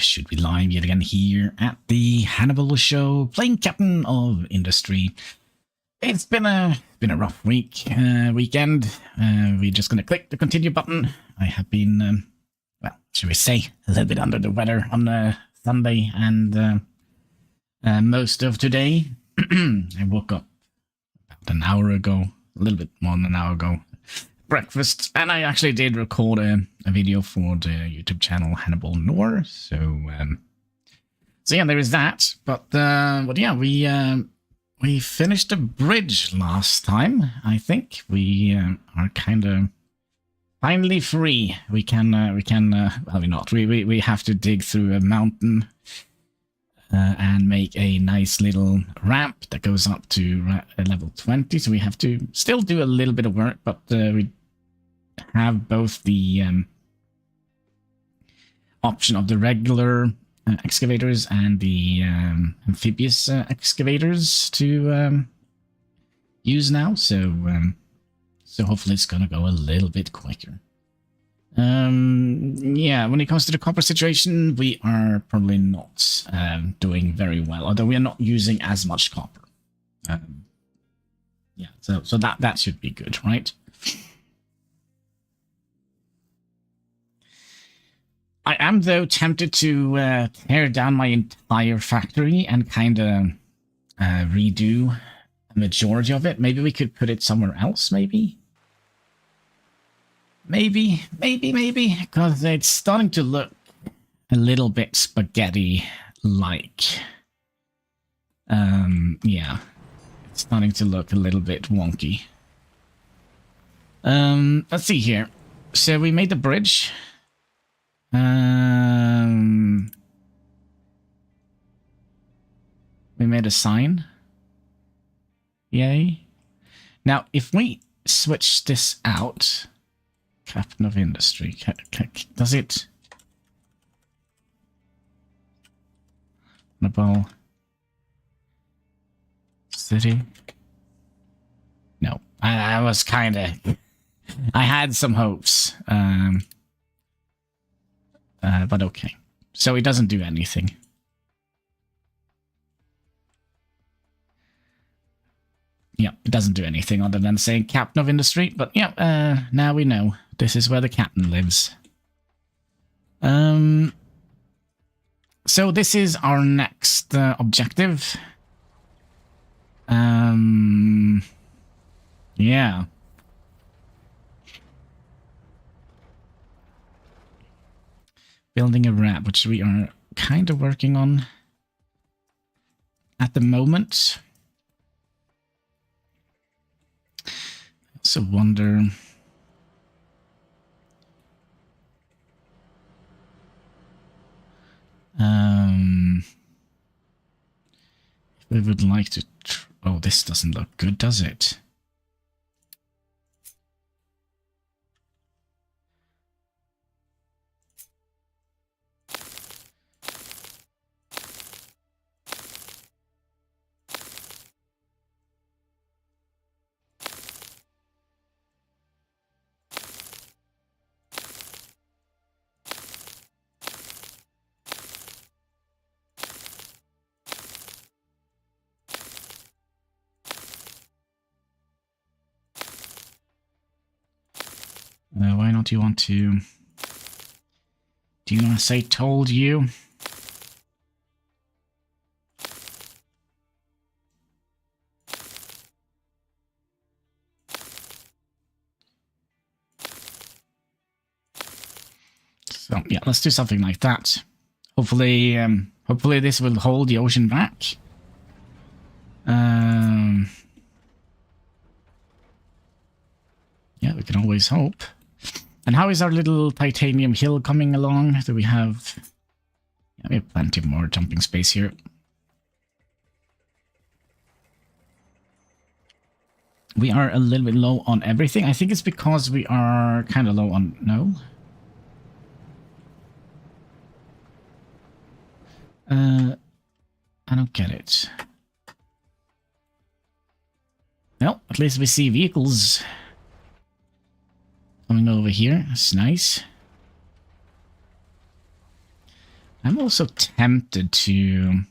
should be live yet again here at the Hanniballshow, playing Captain of Industry. It's been a rough weekend. We're just gonna click the continue button. I have been, well, should we say, a little bit under the weather on Sunday and most of today. I woke up about an hour ago, a little bit more than an hour ago. Breakfast, and I actually did record a video for the YouTube channel HanniballNOR. So yeah, there is that. But yeah, we finished the bridge last time. I think we are kind of finally free. We can well, we're not. We have to dig through a mountain and make a nice little ramp that goes up to level 20. So we have to still do a little bit of work, but we have both the option of the regular excavators and the amphibious excavators to use now. So hopefully it's gonna go a little bit quicker. Yeah, when it comes to the copper situation, we are probably not doing very well, although we are not using as much copper. Yeah, so that should be good, right? I am, though, tempted to tear down my entire factory and kind of redo a majority of it. Maybe we could put it somewhere else, maybe? Maybe, because it's starting to look a little bit spaghetti-like. Yeah, it's starting to look a little bit wonky. Let's see here. So we made the bridge. We made a sign. Yay. Now, if we switch this out, Captain of Industry, does it? Hannibal City? No, I was kind of. I had some hopes. But okay. So it doesn't do anything. Yeah, it doesn't do anything other than saying Captain of Industry. But yeah, now we know. This is where the captain lives. So this is our next objective. Yeah. Building a ramp, which we are kind of working on at the moment. I also wonder... if we would like to... Oh, this doesn't look good, does it? Why not you want to... Do you want to say told you? So, yeah, let's do something like that. Hopefully, hopefully this will hold the ocean back. Yeah, we can always hope. And how is our little titanium hill coming along? Do we have... Yeah, we have plenty more jumping space here. We are a little bit low on everything. I think it's because we are kind of low on... No? I don't get it. Well, at least we see vehicles coming over here. That's nice. I'm also tempted to...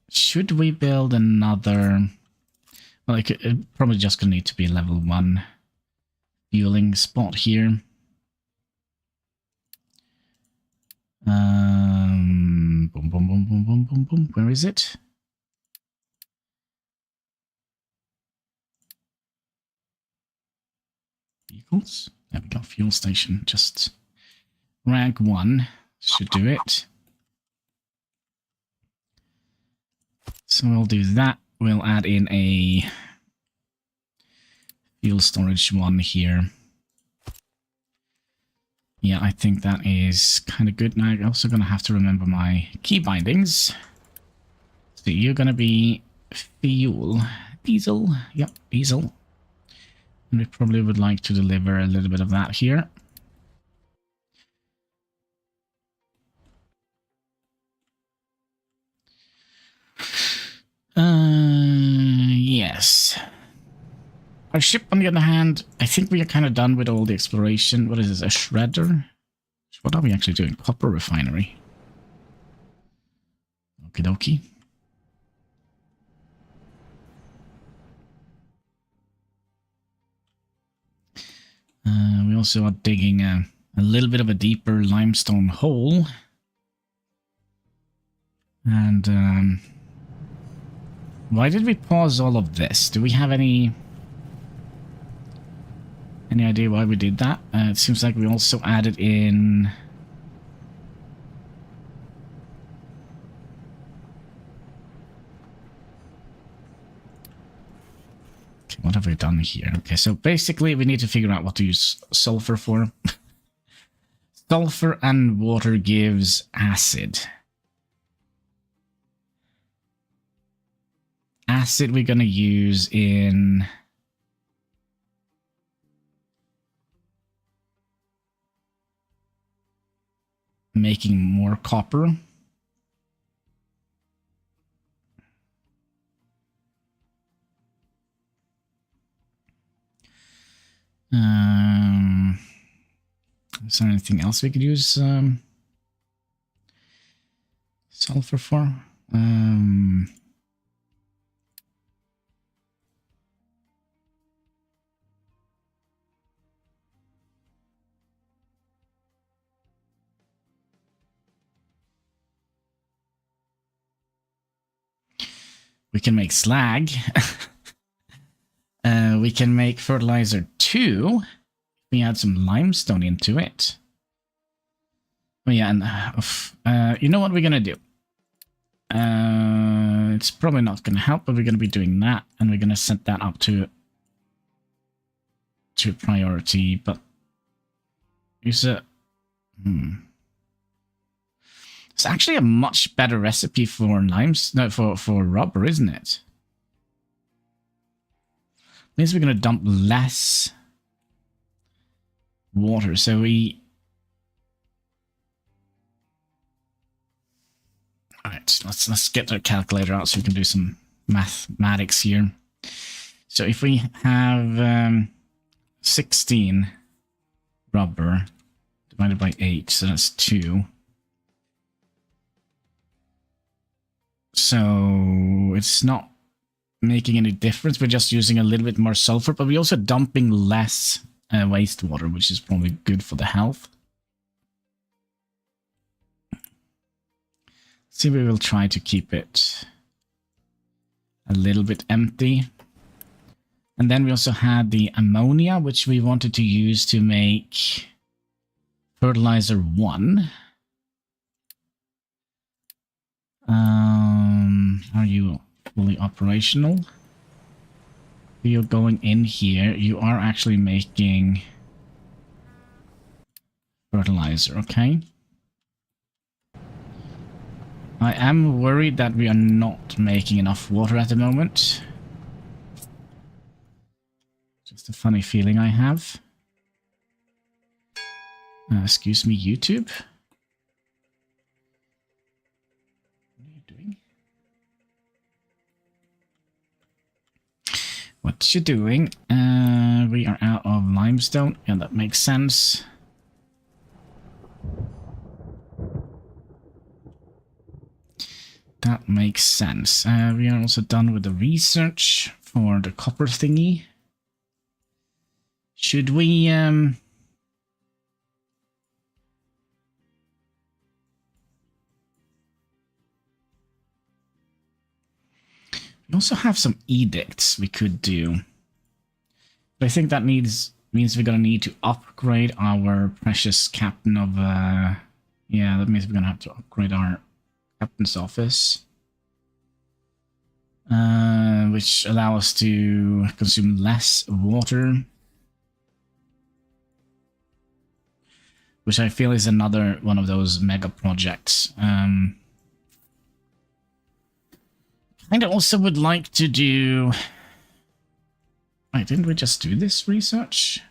Should we build another... Well, it probably just gonna need to be a level 1 fueling spot here. Boom, boom, boom, boom, boom, boom, boom. Where is it? Vehicles? There we go, fuel station. Just rank 1 should do it. So we'll do that. We'll add in a fuel storage 1 here. Yeah, I think that is kind of good. Now I'm also going to have to remember my key bindings. So you're going to be fuel. Diesel. Yep, diesel. And we probably would like to deliver a little bit of that here. Yes. Our ship, on the other hand, I think we are kind of done with all the exploration. What is this, a shredder? What are we actually doing? Copper refinery. Okie dokie. We also are digging a little bit of a deeper limestone hole. And why did we pause all of this? Do we have any idea why we did that? It seems like we also added in... Okay, what have we done here? Okay, so basically we need to figure out what to use sulfur for. Sulfur and water gives acid. Acid we're going to use in... making more copper. Is there anything else we could use sulfur for? We can make slag. We can make fertilizer 2. We add some limestone into it. Oh yeah, and you know what we're gonna do? It's probably not gonna help, but we're gonna be doing that, and we're gonna set that up to priority. But it's it's actually a much better recipe for for rubber, isn't it? Means we're gonna dump less water, so we... Alright, let's get the calculator out so we can do some mathematics here. So if we have 16 rubber divided by 8, so that's 2. So it's not making any difference. We're just using a little bit more sulfur, but we're also dumping less wastewater, which is probably good for the health. See, we will try to keep it a little bit empty. And then we also had the ammonia, which we wanted to use to make fertilizer 1. Are you fully operational? You're going in here. You are actually making fertilizer, okay? I am worried that we are not making enough water at the moment. Just a funny feeling I have. Excuse me, YouTube. What you doing? We are out of limestone. Yeah, that makes sense. That makes sense. We are also done with the research for the copper thingy. Should we... We also have some edicts we could do. But I think that means we're gonna need to upgrade our precious captain of... yeah, that means we're gonna have to upgrade our captain's office. Which allow us to consume less water. Which I feel is another one of those mega projects. I also would like to do... Wait, didn't we just do this research?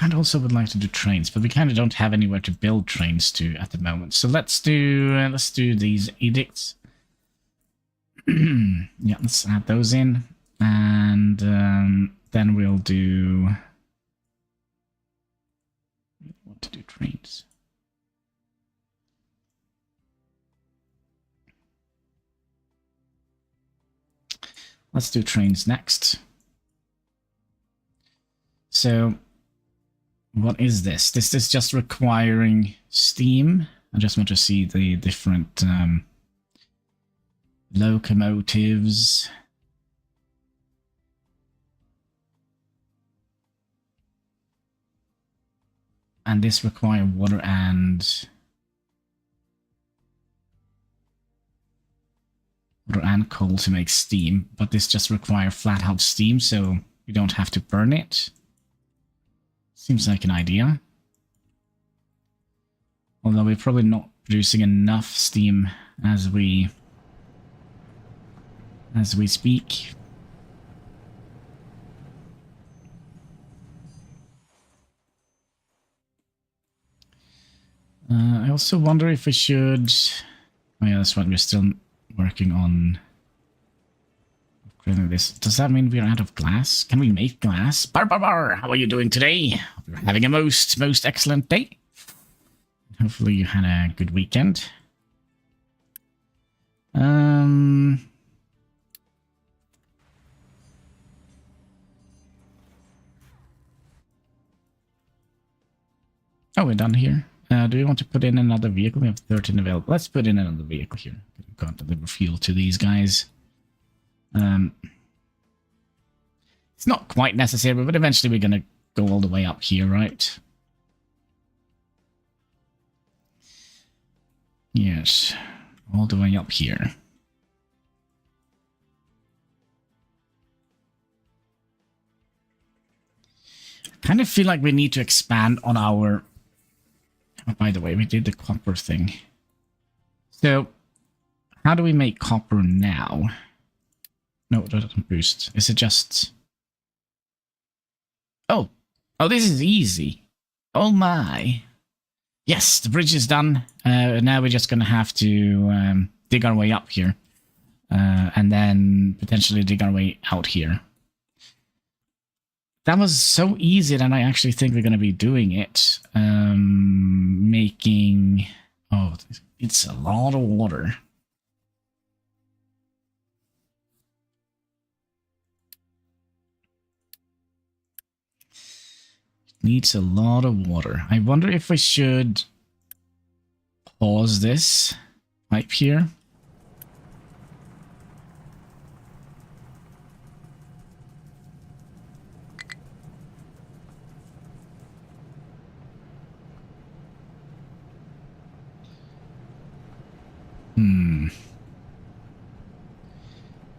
I also would like to do trains, but we kind of don't have anywhere to build trains to at the moment. So let's do these edicts. Yeah, let's add those in, and then we'll do... We want to do trains. Let's do trains next. So, what is this? This is just requiring steam. I just want to see the different locomotives. And this requires water and coal to make steam, but this just requires flat out steam, so you don't have to burn it. Seems like an idea. Although we're probably not producing enough steam as we speak. I also wonder if we should... Oh yeah, that's right, we're still working on upgrading this. Does that mean we're out of glass? Can we make glass? Bar bar bar! How are you doing today? Hope you're having a most excellent day. Hopefully you had a good weekend. Oh, we're done here. Do we want to put in another vehicle? We have 13 available. Let's put in another vehicle here. Can't deliver fuel to these guys. It's not quite necessary, but eventually we're going to go all the way up here, right? Yes, all the way up here. I kind of feel like we need to expand on our... Oh, by the way, we did the copper thing. So, how do we make copper now? No, it doesn't boost. Is it just... Oh! Oh, this is easy. Oh my. Yes, the bridge is done. Now we're just gonna have to dig our way up here. And then potentially dig our way out here. That was so easy that I actually think we're going to be doing it. Making... Oh, it's a lot of water. It needs a lot of water. I wonder if we should pause this pipe here.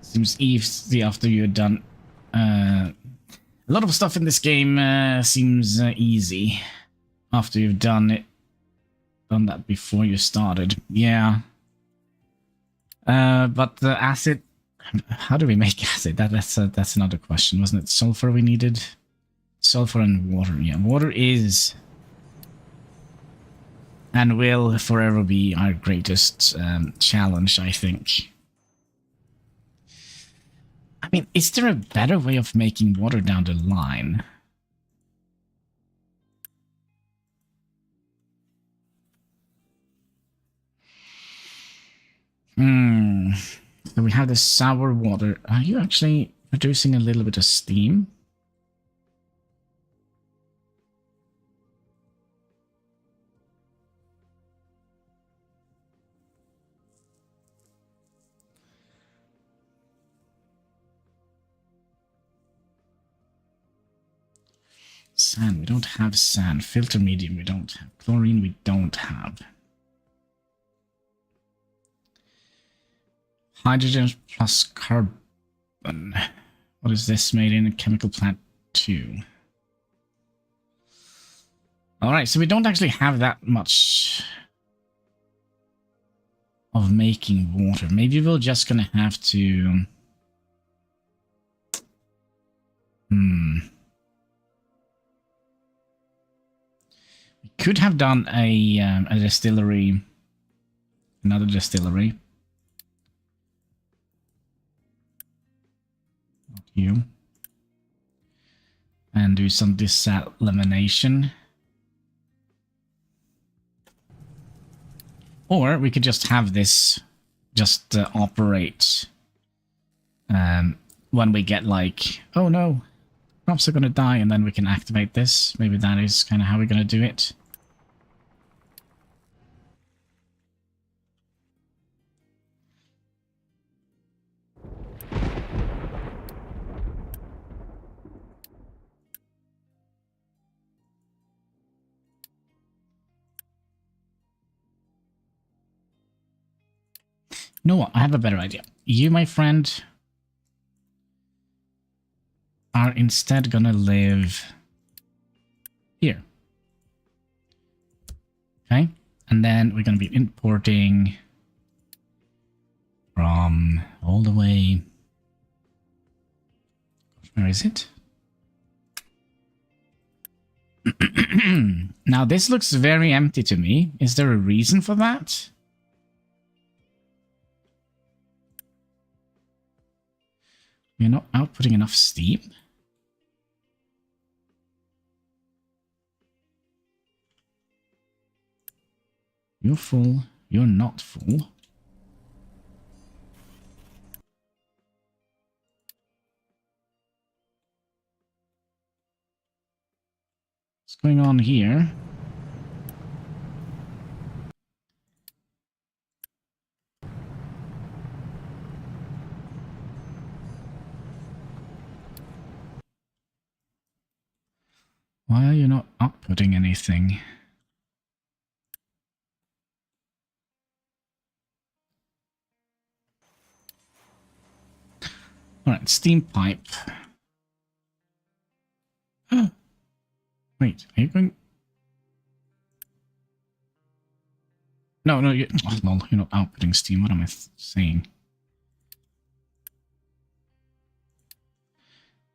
Seems easy after you're done. A lot of stuff in this game seems easy after you've done that before you started. Yeah. But the acid... How do we make acid? That's another question, wasn't it? Sulfur we needed? Sulfur and water. Yeah, water is... and will forever be our greatest challenge, I think. I mean, is there a better way of making water down the line? Hmm. So we have the sour water. Are you actually producing a little bit of steam? Sand, we don't have sand. Filter medium, we don't have. Chlorine, we don't have. Hydrogen plus carbon. What is this made in? A chemical plant 2. Alright, so we don't actually have that much of making water. Maybe we're just gonna have to... We could have done a distillery, another distillery. Not you. And do some desalination. Or we could just have this just operate when we get like, oh no, crops are going to die, and then we can activate this. Maybe that is kind of how we're going to do it. You know what? I have a better idea. You, my friend, are instead gonna live here. Okay? And then we're gonna be importing from all the way... Where is it? Now this looks very empty to me. Is there a reason for that? We're not outputting enough steam? You're full. You're not full. What's going on here? Why are you not outputting anything? Alright, steam pipe. Wait, are you going... No, you're not outputting steam. What am I saying?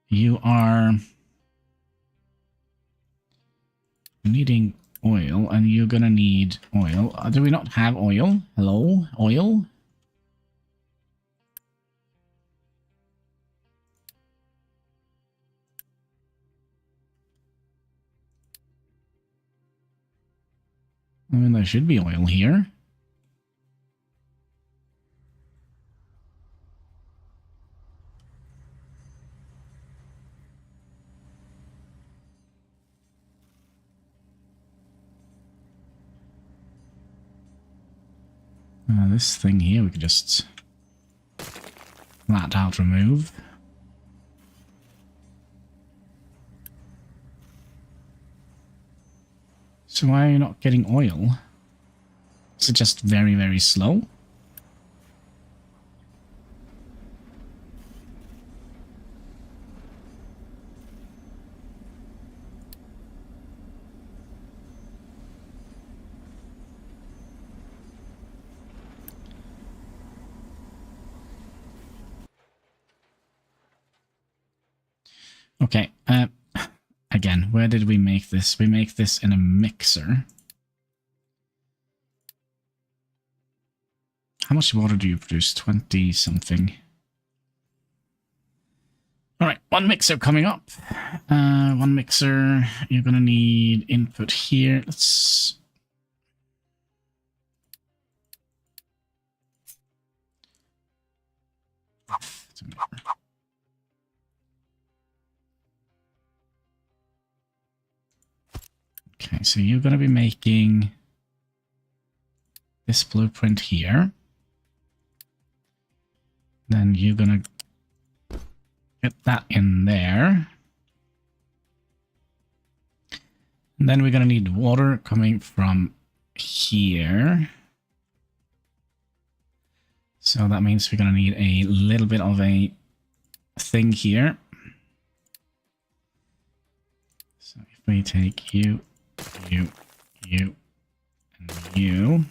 You are... needing oil, and you're gonna need oil. Do we not have oil? Hello? Oil? I mean, there should be oil here. This thing here, we could just flat out remove. So why are you not getting oil? Is it just very, very slow? Okay, again, where did we make this? We make this in a mixer. How much water do you produce? 20 something. Alright, one mixer coming up. One mixer, you're gonna need input here. Let's... Okay, so you're going to be making this blueprint here. Then you're going to get that in there. And then we're going to need water coming from here. So that means we're going to need a little bit of a thing here. So if we take you, and you.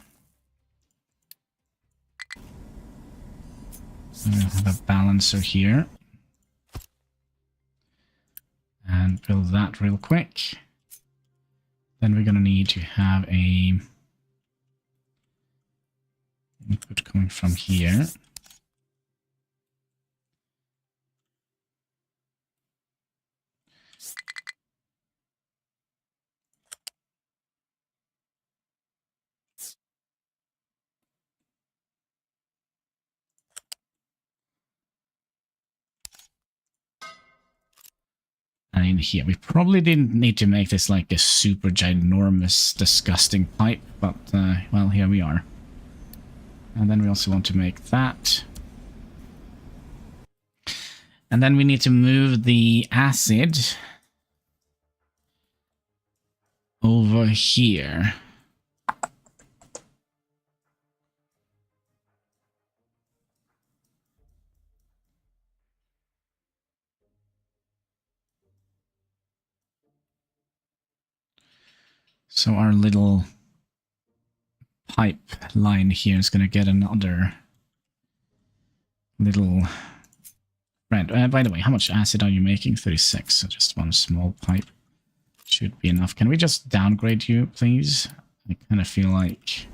So we'll have a balancer here. And build that real quick. Then we're going to need to have a input coming from here. And in here, we probably didn't need to make this like a super ginormous, disgusting pipe, but, well, here we are. And then we also want to make that. And then we need to move the acid over here. So our little pipe line here is going to get another little thread. By the way, how much acid are you making? 36. So just one small pipe should be enough. Can we just downgrade you, please? I kind of feel like...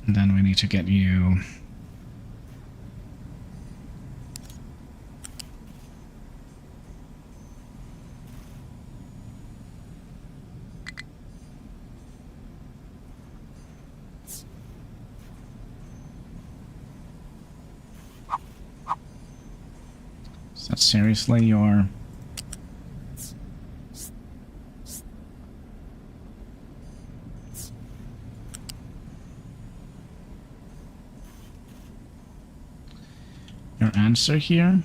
And then we need to get you... Is that seriously your... your answer here?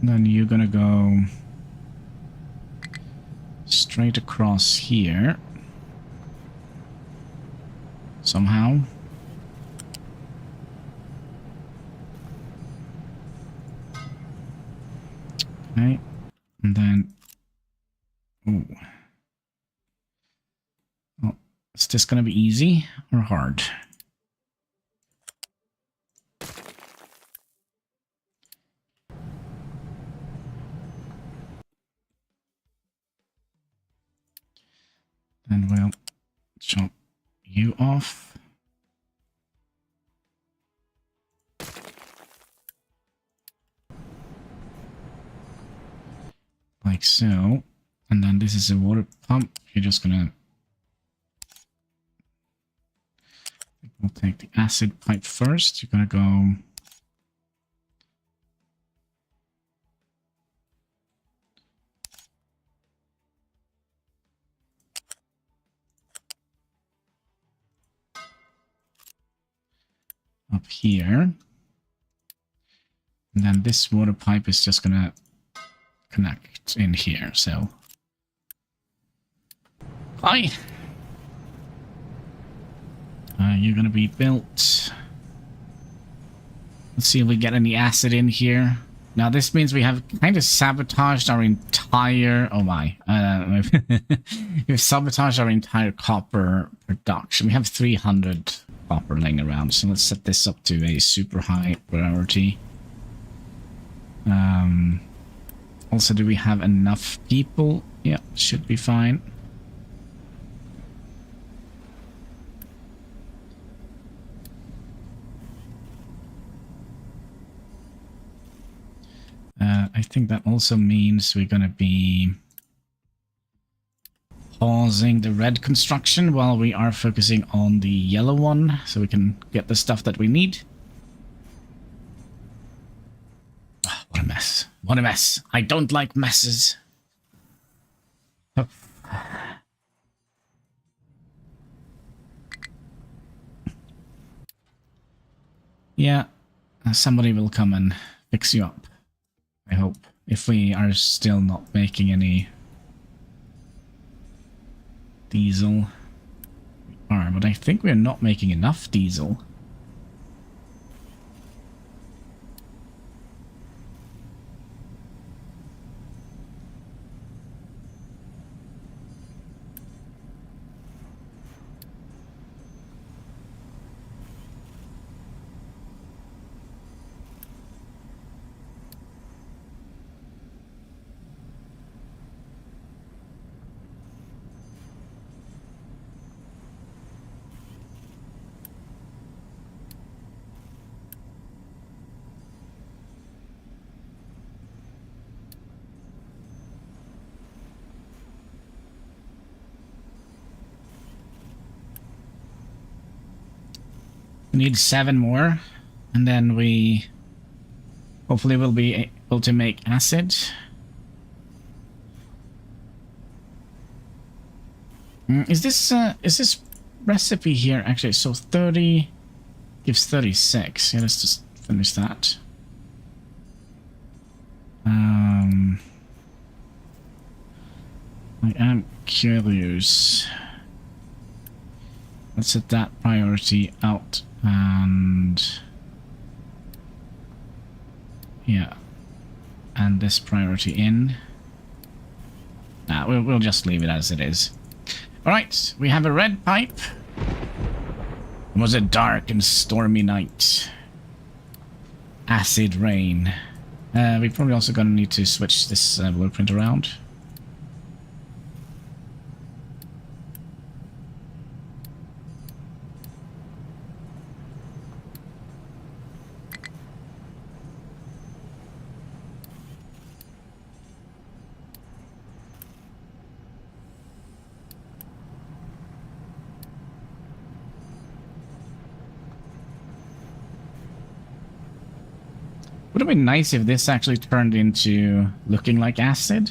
Then you're gonna go straight across here somehow. Okay, and then oh, is this gonna be easy or hard? And we'll chop you off. Like so. And then this is a water pump. You're just gonna... We'll take the acid pipe first. You're gonna go... up here. And then this water pipe is just gonna connect in here, so... Hi! You're gonna be built... Let's see if we get any acid in here. Now this means we have kind of sabotaged our entire... Oh my. We've sabotaged our entire copper production. We have 300 copper laying around, so let's set this up to a super high priority. Also, do we have enough people? Yeah, should be fine. I think that also means we're gonna be pausing the red construction while we are focusing on the yellow one, so we can get the stuff that we need. Oh, what a mess. What a mess. I don't like messes. Oh. Yeah, somebody will come and fix you up, I hope, if we are still not making any diesel. We are, but I think we're not making enough diesel. We need 7 more, and then we hopefully will be able to make acid. Is this recipe here actually? So 30 gives 36. Yeah, let's just finish that. I am curious. Let's set that priority out, and yeah, and this priority in. Nah, we'll just leave it as it is. All right, we have a red pipe. It was a dark and stormy night. Acid rain. We probably also gonna need to switch this blueprint around. Would it be nice if this actually turned into looking like acid?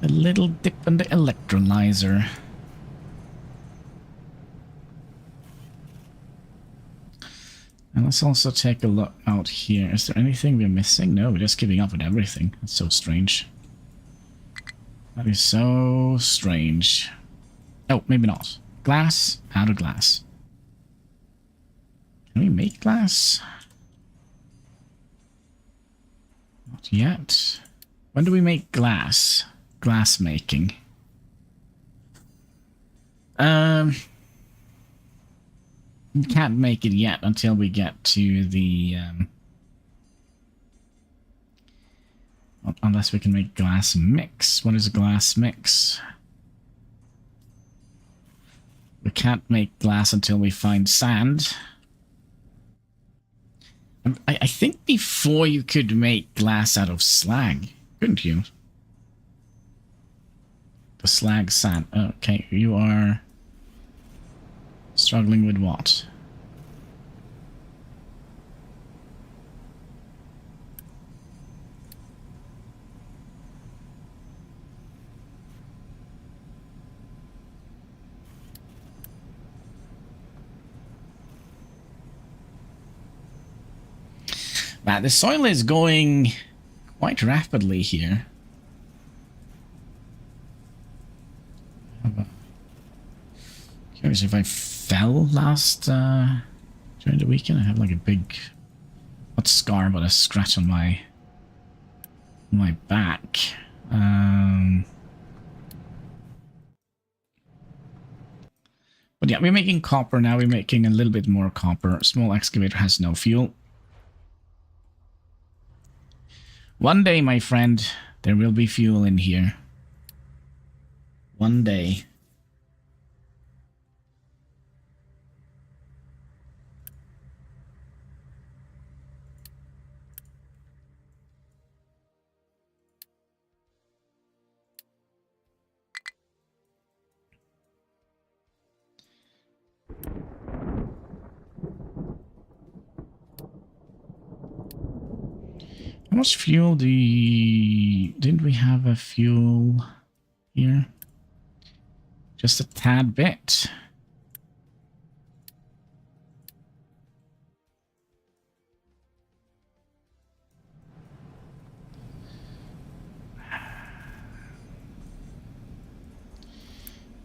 A little dip in the electrolyzer. And let's also take a look out here. Is there anything we're missing? No, we're just giving up with everything. That's so strange. That is so strange. Oh, maybe not. Glass out of glass. Can we make glass? Not yet. When do we make glass? Glass making. We can't make it yet until we get to the unless we can make glass mix. What is a glass mix? We can't make glass until we find sand. I think before you could make glass out of slag, couldn't you? The slag sand. Okay, you are struggling with what? Wow, the soil is going quite rapidly here. Curious if I fell last during the weekend. I have like a big, not scar, but a scratch on my back. But yeah, we're making copper now. We're making a little bit more copper. Small excavator has no fuel. One day, my friend, there will be fuel in here. One day. How much fuel didn't we have a fuel here? Just a tad bit.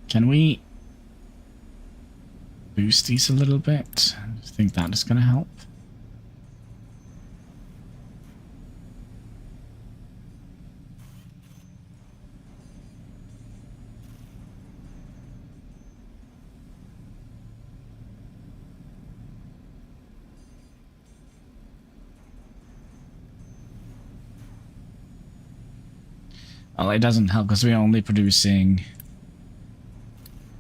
Can we boost these a little bit? I think that is going to help. Well, it doesn't help because we're only producing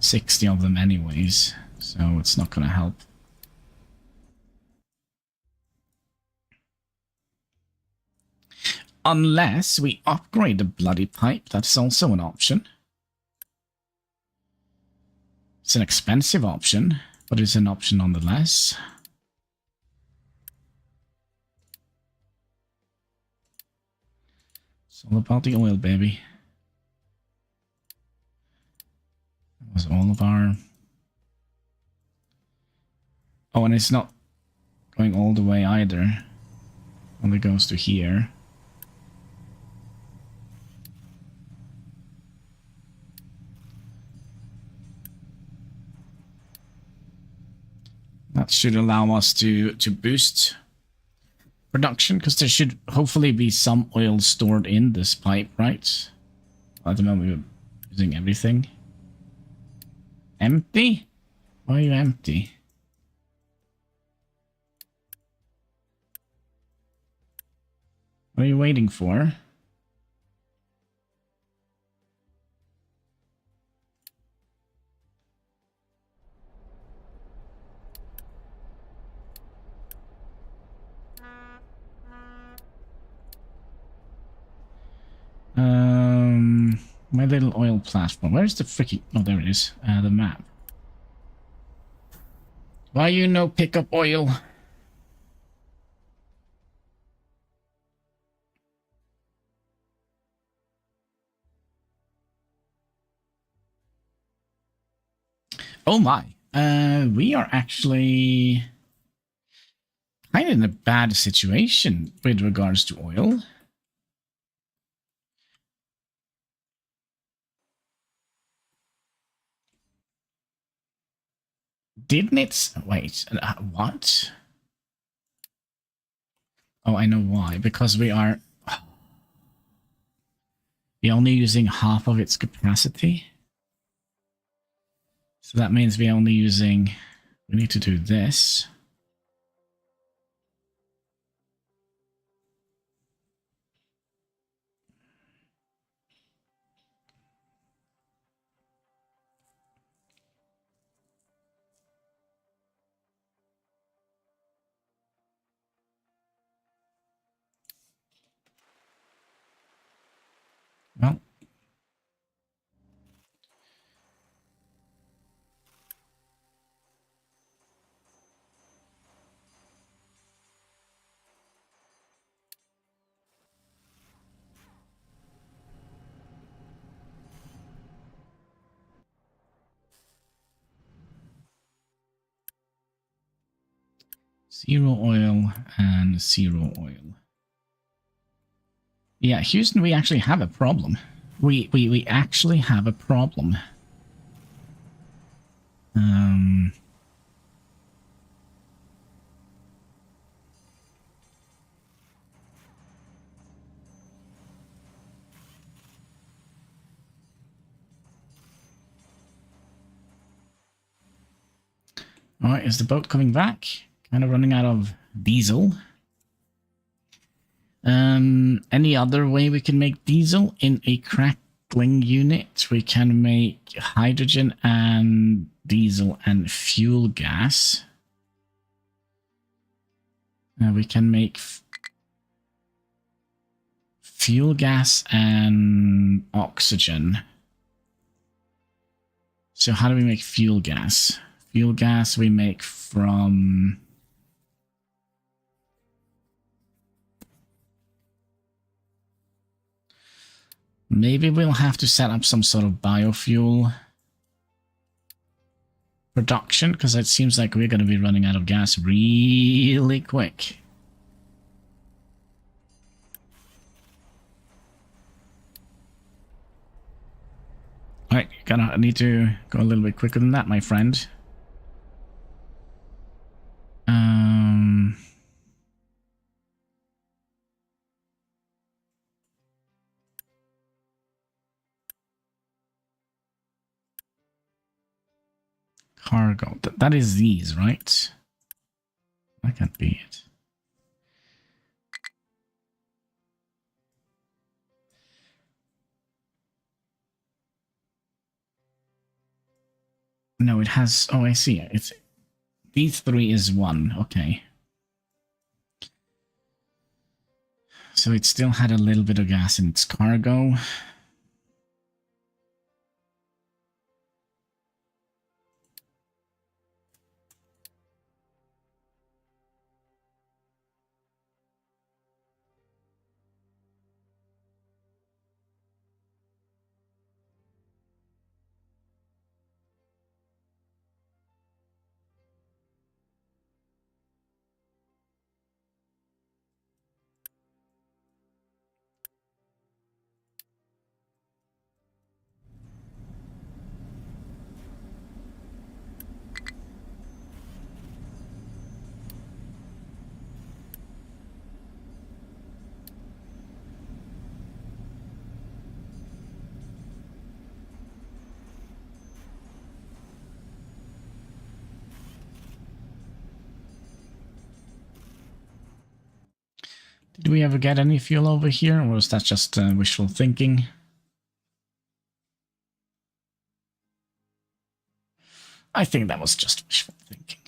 60 of them anyways, so it's not going to help. Unless we upgrade the bloody pipe, that's also an option. It's an expensive option, but it's an option nonetheless. It's all about the oil, baby. That was all of our... Oh, and it's not going all the way either. Only goes to here. That should allow us to boost production, because there should hopefully be some oil stored in this pipe, right? At the moment we're using everything. Empty? Why are you empty? What are you waiting for? My little oil platform. Where's the freaking... Oh, there it is. The map. Why you no pick up oil? Oh my. We are actually kind of in a bad situation with regards to oil. Didn't it... Wait, what? Oh, I know why. Because we're only using half of its capacity. So that means we're only using... We need to do this. Well... Zero oil and zero oil. Yeah, Houston, we actually have a problem. We actually have a problem. Alright, is the boat coming back? Kind of running out of diesel. Any other way we can make diesel in a crackling unit? We can make hydrogen and diesel and fuel gas. We can make fuel gas and oxygen. So how do we make fuel gas? Fuel gas we make from... Maybe we'll have to set up some sort of biofuel production, because it seems like we're going to be running out of gas really quick. Alright, I need to go a little bit quicker than that, my friend. Cargo. That is these, right? That can't be it. No, it has... Oh, I see. It's... These three is one. Okay. So it still had a little bit of gas in its cargo. Did we ever get any fuel over here, or was that just wishful thinking? I think that was just wishful thinking.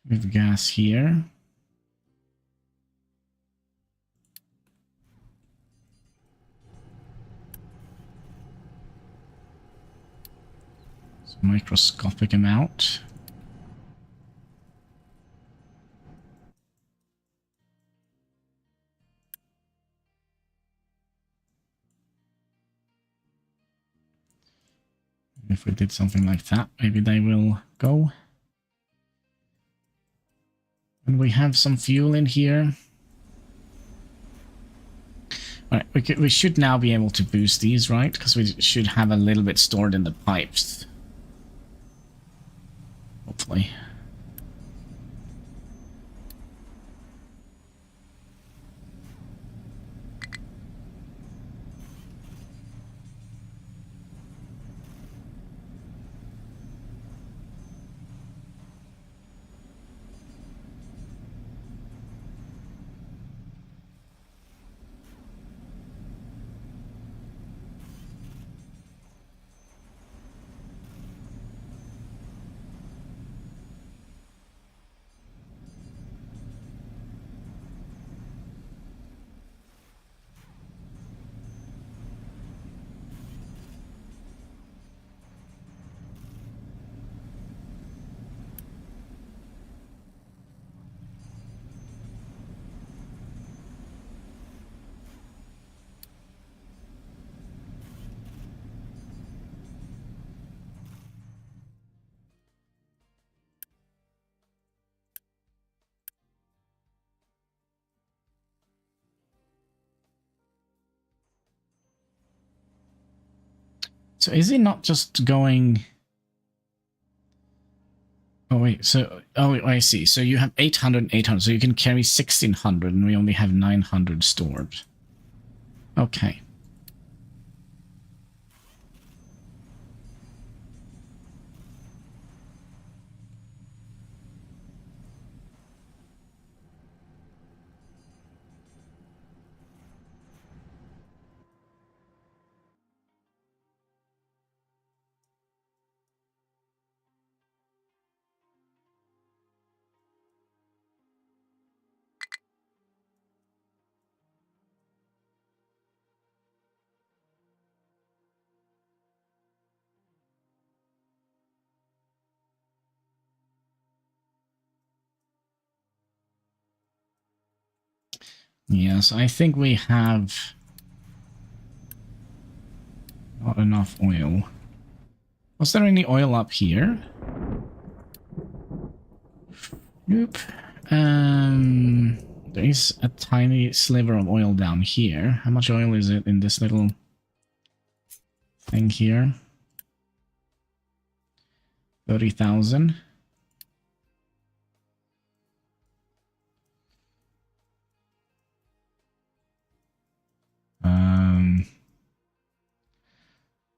We have gas here. It's a microscopic amount. If we did something like that, maybe they will go. And we have some fuel in here. All right, we should now be able to boost these, right? Because we should have a little bit stored in the pipes. Hopefully. So is he not just going... Oh, wait, so... Oh, I see. So you have 800, 800, so you can carry 1,600, and we only have 900 stored. Okay. Yes, I think we have not enough oil. Was there any oil up here? Nope. There is a tiny sliver of oil down here. How much oil is it in this little thing here? 30,000.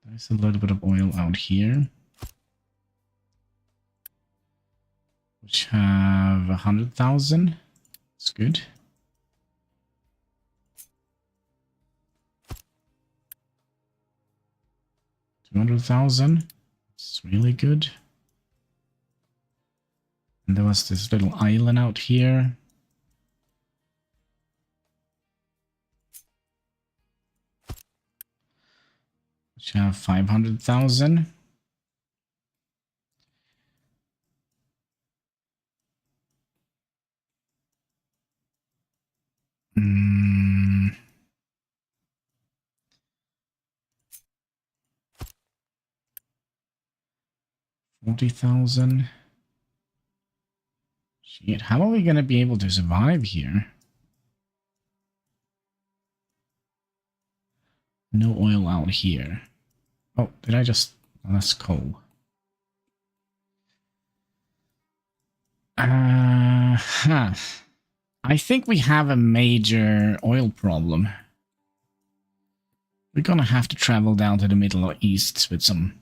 There's a little bit of oil out here, which have 100,000. It's good. 200,000. It's really good. And there was this little island out here. Which have 500,000. Mm. 40,000. Shit, how are we going to be able to survive here? No oil out here. Oh, did I just... Oh, that's coal. Huh. I think we have a major oil problem. We're gonna have to travel down to the Middle East with some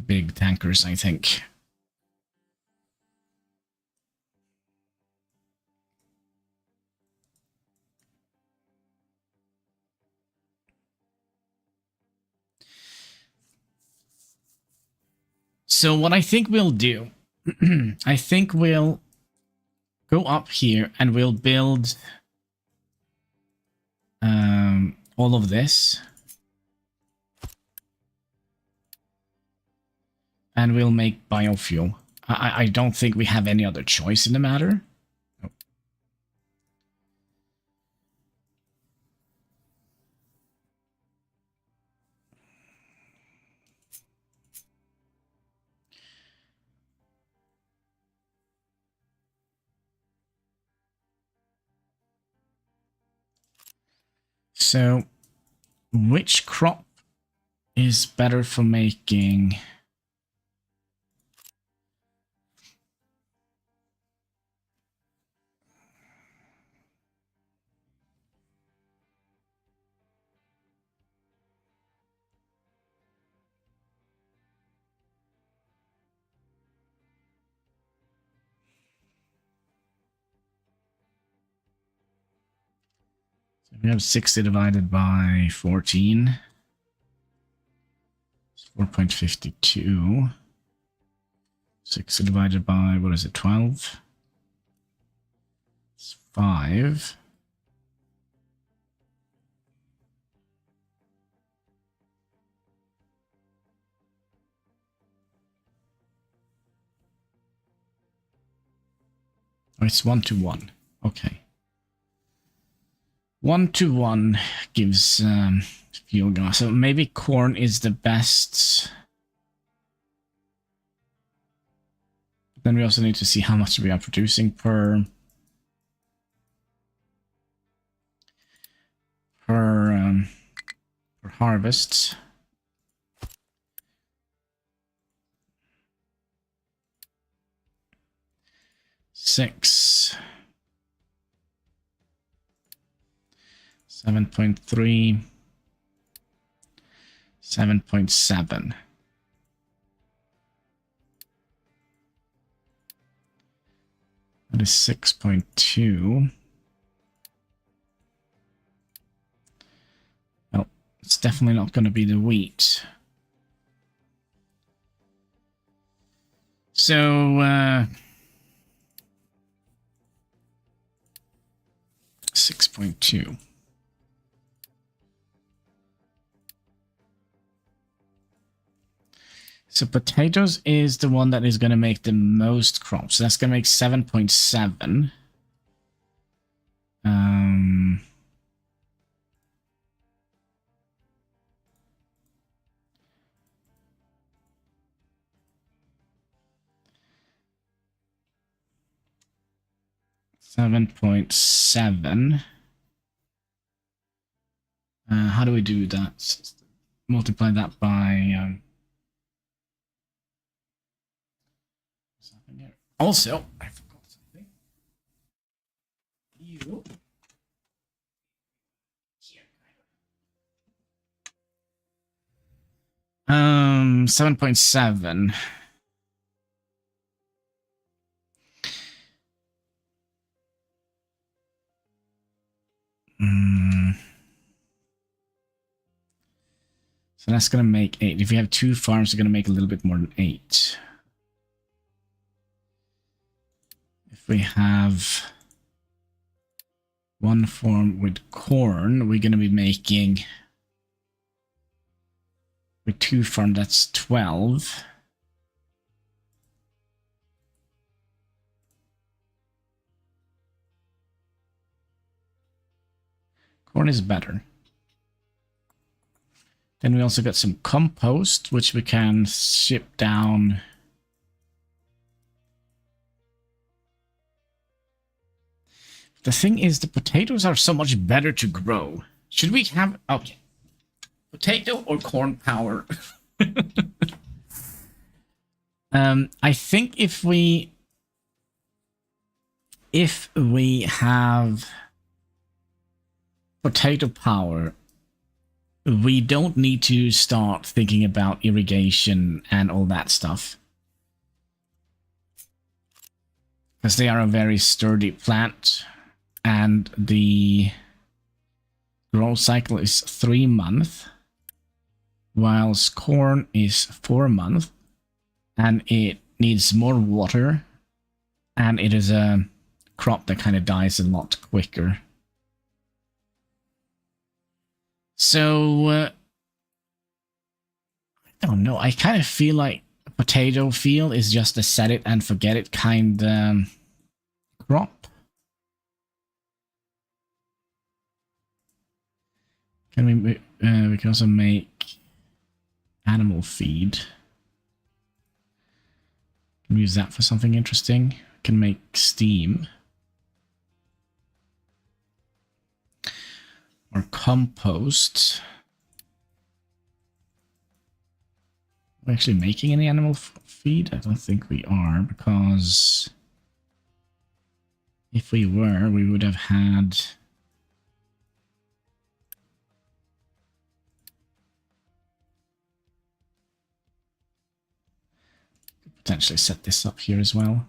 big tankers, I think. So what I think we'll do, I think we'll go up here and we'll build all of this. And we'll make biofuel. I don't think we have any other choice in the matter. Oh. So, which crop is better for making... So we have 60 divided by 14. It's 4.52. 60 divided by, what is it, 12? It's 5. Oh, it's 1 to 1. Okay. 1 to 1 gives fuel gas. So maybe corn is the best. Then we also need to see how much we are producing per harvest. 6. 7.3. 7.7. That is 6.2. Well, it's definitely not going to be the wheat. So, 6.2. So potatoes is the one that is going to make the most crops. So that's going to make 7.7. 7.7. How do we do that? Multiply that by... Also, I forgot something. You... 7.7. So that's going to make 8. If you have 2 farms, you're going to make a little bit more than 8. If we have 1 farm with corn, we're going to be making... With 2 farms, that's 12. Corn is better. Then we also got some compost, which we can ship down. The thing is, the potatoes are so much better to grow. Should we have... Okay. Potato or corn power? I think if we have potato power, we don't need to start thinking about irrigation and all that stuff. Because they are a very sturdy plant, and the growth cycle is 3 months, whilst corn is 4 months, and it needs more water, and it is a crop that kind of dies a lot quicker. So, I don't know. I kind of feel like a potato field is just a set it and forget it kind of crop. Can we can also make animal feed. Can we use that for something interesting? We can make steam. Or compost. Are we actually making any animal feed? I don't think we are, because if we were, we would have had... Potentially set this up here as well.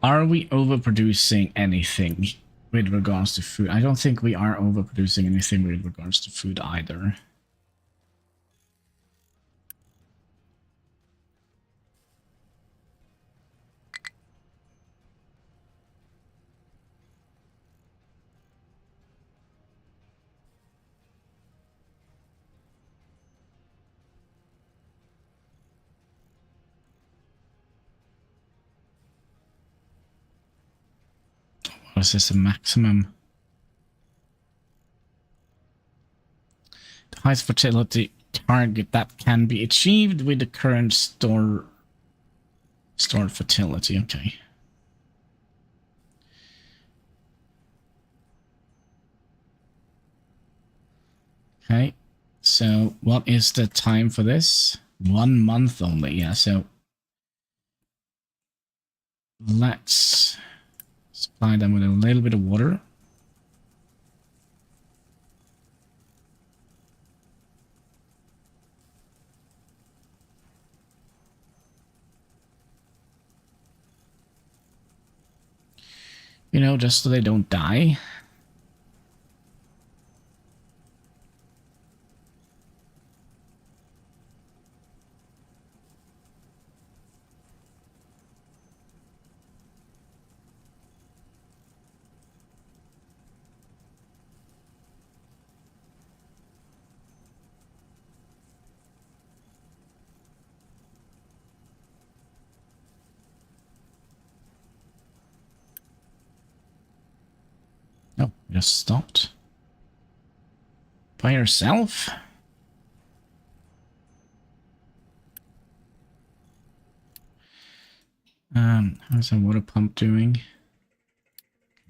Are we overproducing anything with regards to food? I don't think we are overproducing anything with regards to food either. Or is this a maximum? The highest fertility target that can be achieved with the current stored fertility. Okay. Okay. So what is the time for this? 1 month only. Yeah. So let's supply them with a little bit of water. You know, just so they don't die. Oh, just stopped. By yourself? How's our water pump doing?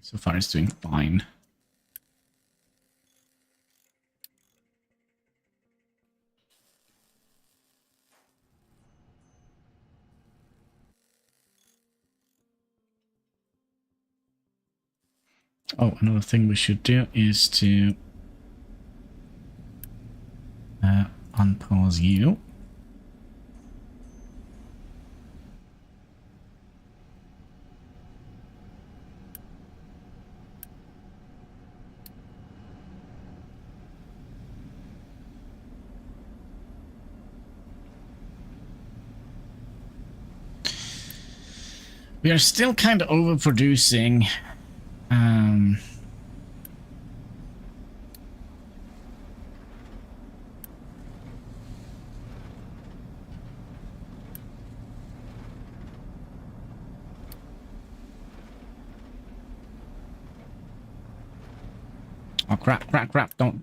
So far it's doing fine. Oh, another thing we should do is to unpause you. We are still kind of overproducing. Oh, crap, crap, crap. Don't.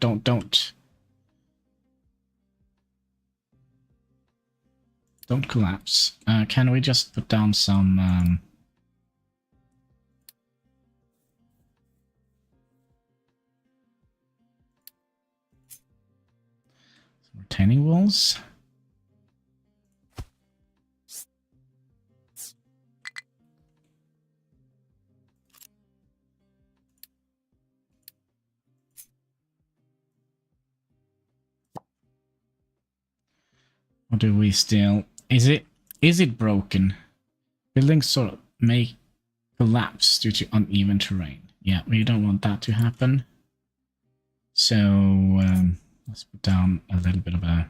Don't collapse. Can we just put down some retaining walls? Or do we still... Is it broken? Buildings sort of may collapse due to uneven terrain. Yeah, we don't want that to happen. So let's put down a little bit of a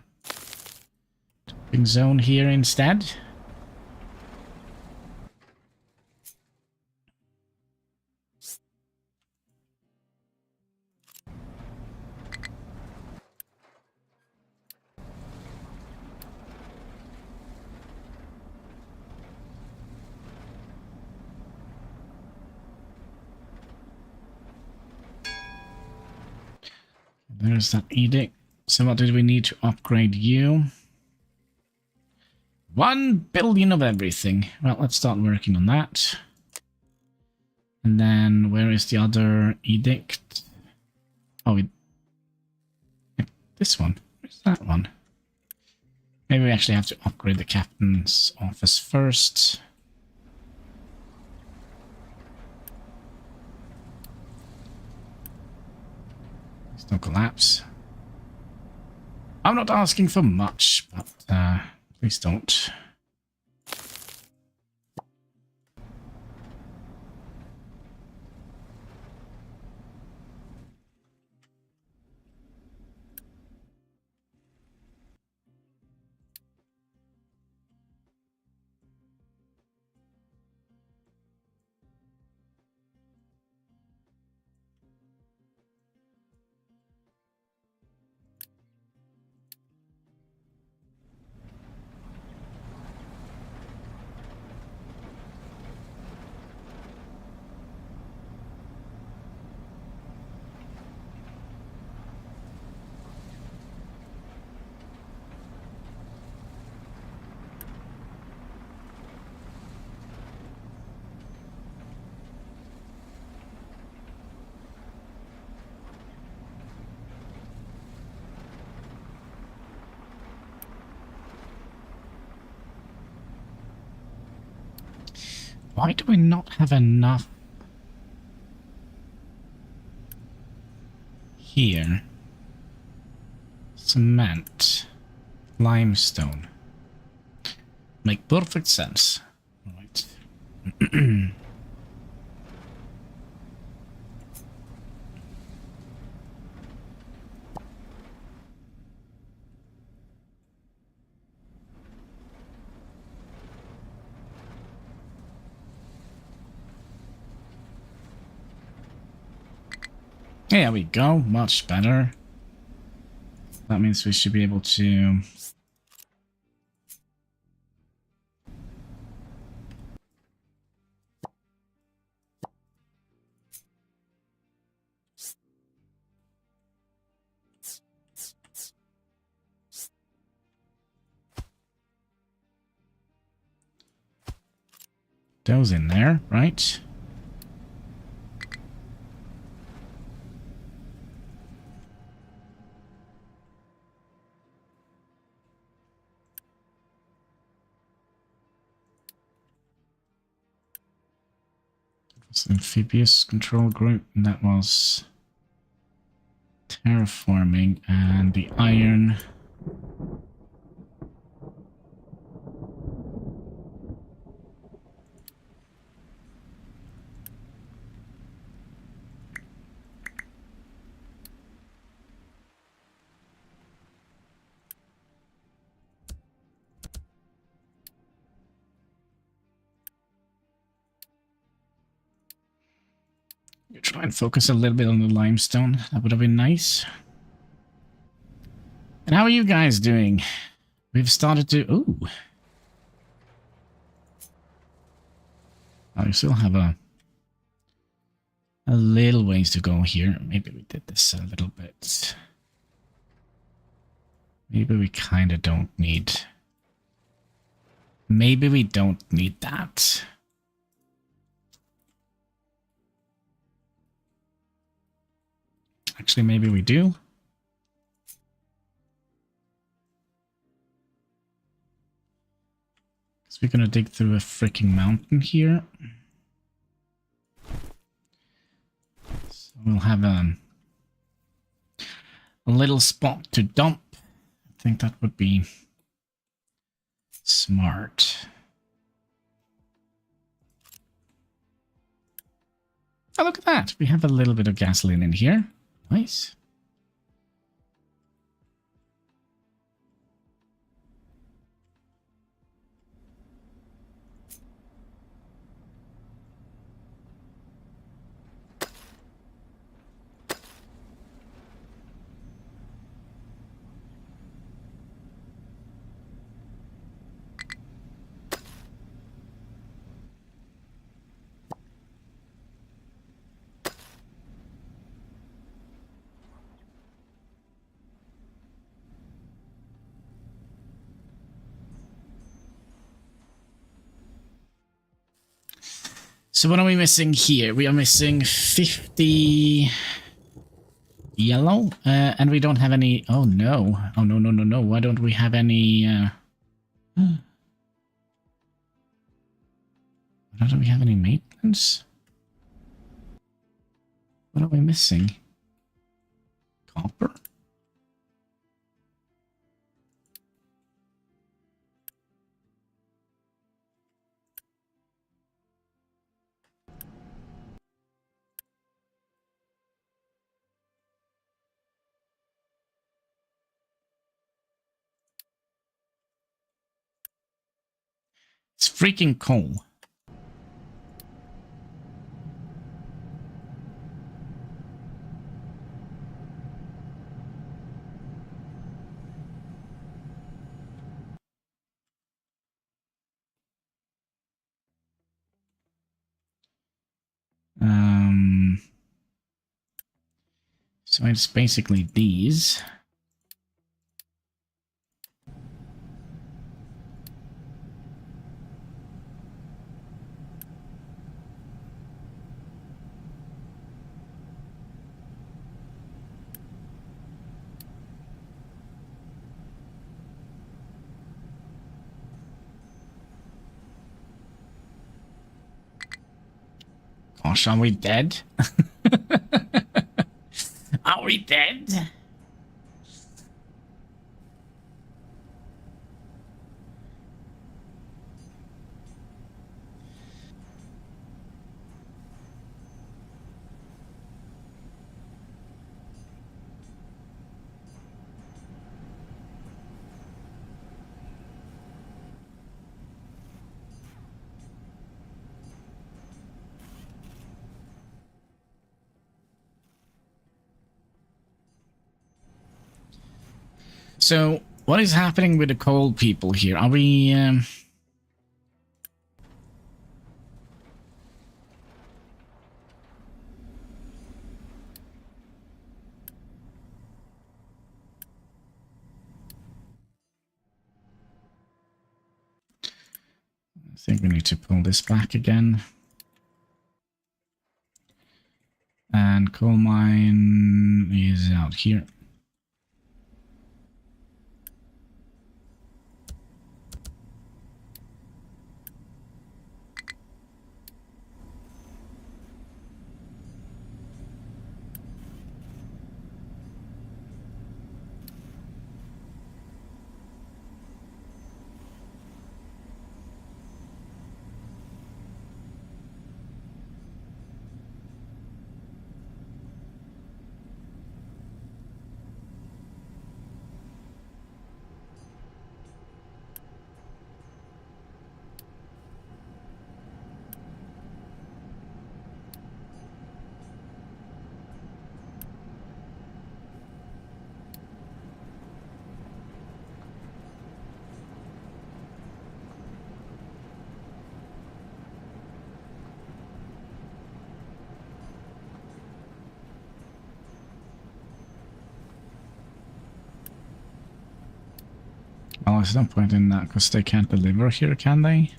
topping zone here instead. There's that edict. So what did we need to upgrade you? 1 billion of everything. Well, let's start working on that. And then where is the other edict? Oh, this one. Where's that one? Maybe we actually have to upgrade the captain's office first. Please don't collapse. I'm not asking for much, but please don't. Why do we not have enough here? Cement. Limestone. Make perfect sense. Right. There we go, much better. That means we should be able to... those in there, right? Amphibious control group, and that was terraforming, and the iron. Try and focus a little bit on the limestone. That would have been nice. And how are you guys doing? We've started to... Ooh. Oh, we still have a little ways to go here. Maybe we did this a little bit. Maybe we kind of don't need... Maybe we don't need that. Actually, maybe we do. So we're gonna dig through a freaking mountain here. So we'll have a little spot to dump. I think that would be smart. Oh, look at that. We have a little bit of gasoline in here. Nice. So what are we missing here? We are missing 50 yellow, and we don't have any... Oh, no. Oh, no, no, no, no. Why don't we have any... Why don't we have any maintenance? What are we missing? Copper? It's freaking coal. So it's basically these. Gosh, are we dead? Are we dead? So, what is happening with the coal people here? Are we... I think we need to pull this back again. And coal mine is out here. Well, there's no point in that because they can't deliver here, can they?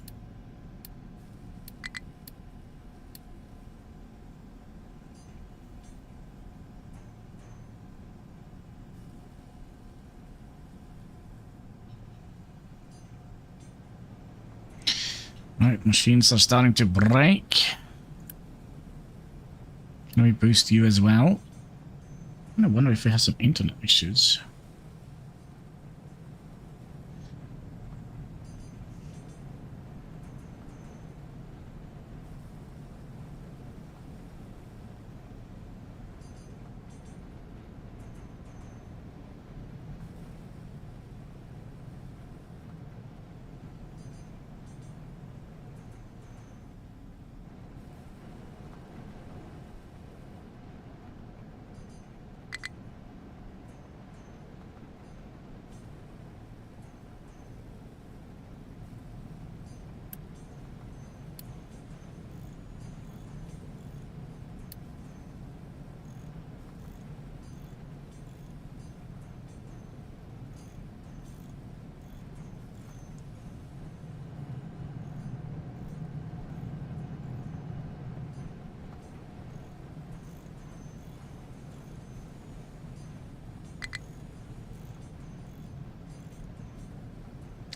Right, machines are starting to break. Can we boost you as well? I wonder if we have some internet issues.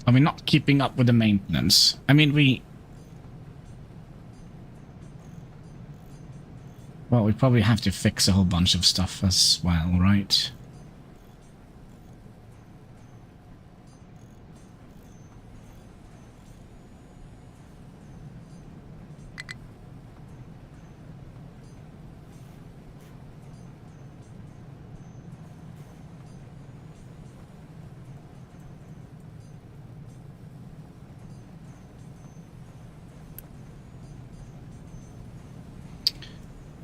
Are we not keeping up with the maintenance? I mean, well, we probably have to fix a whole bunch of stuff as well, right?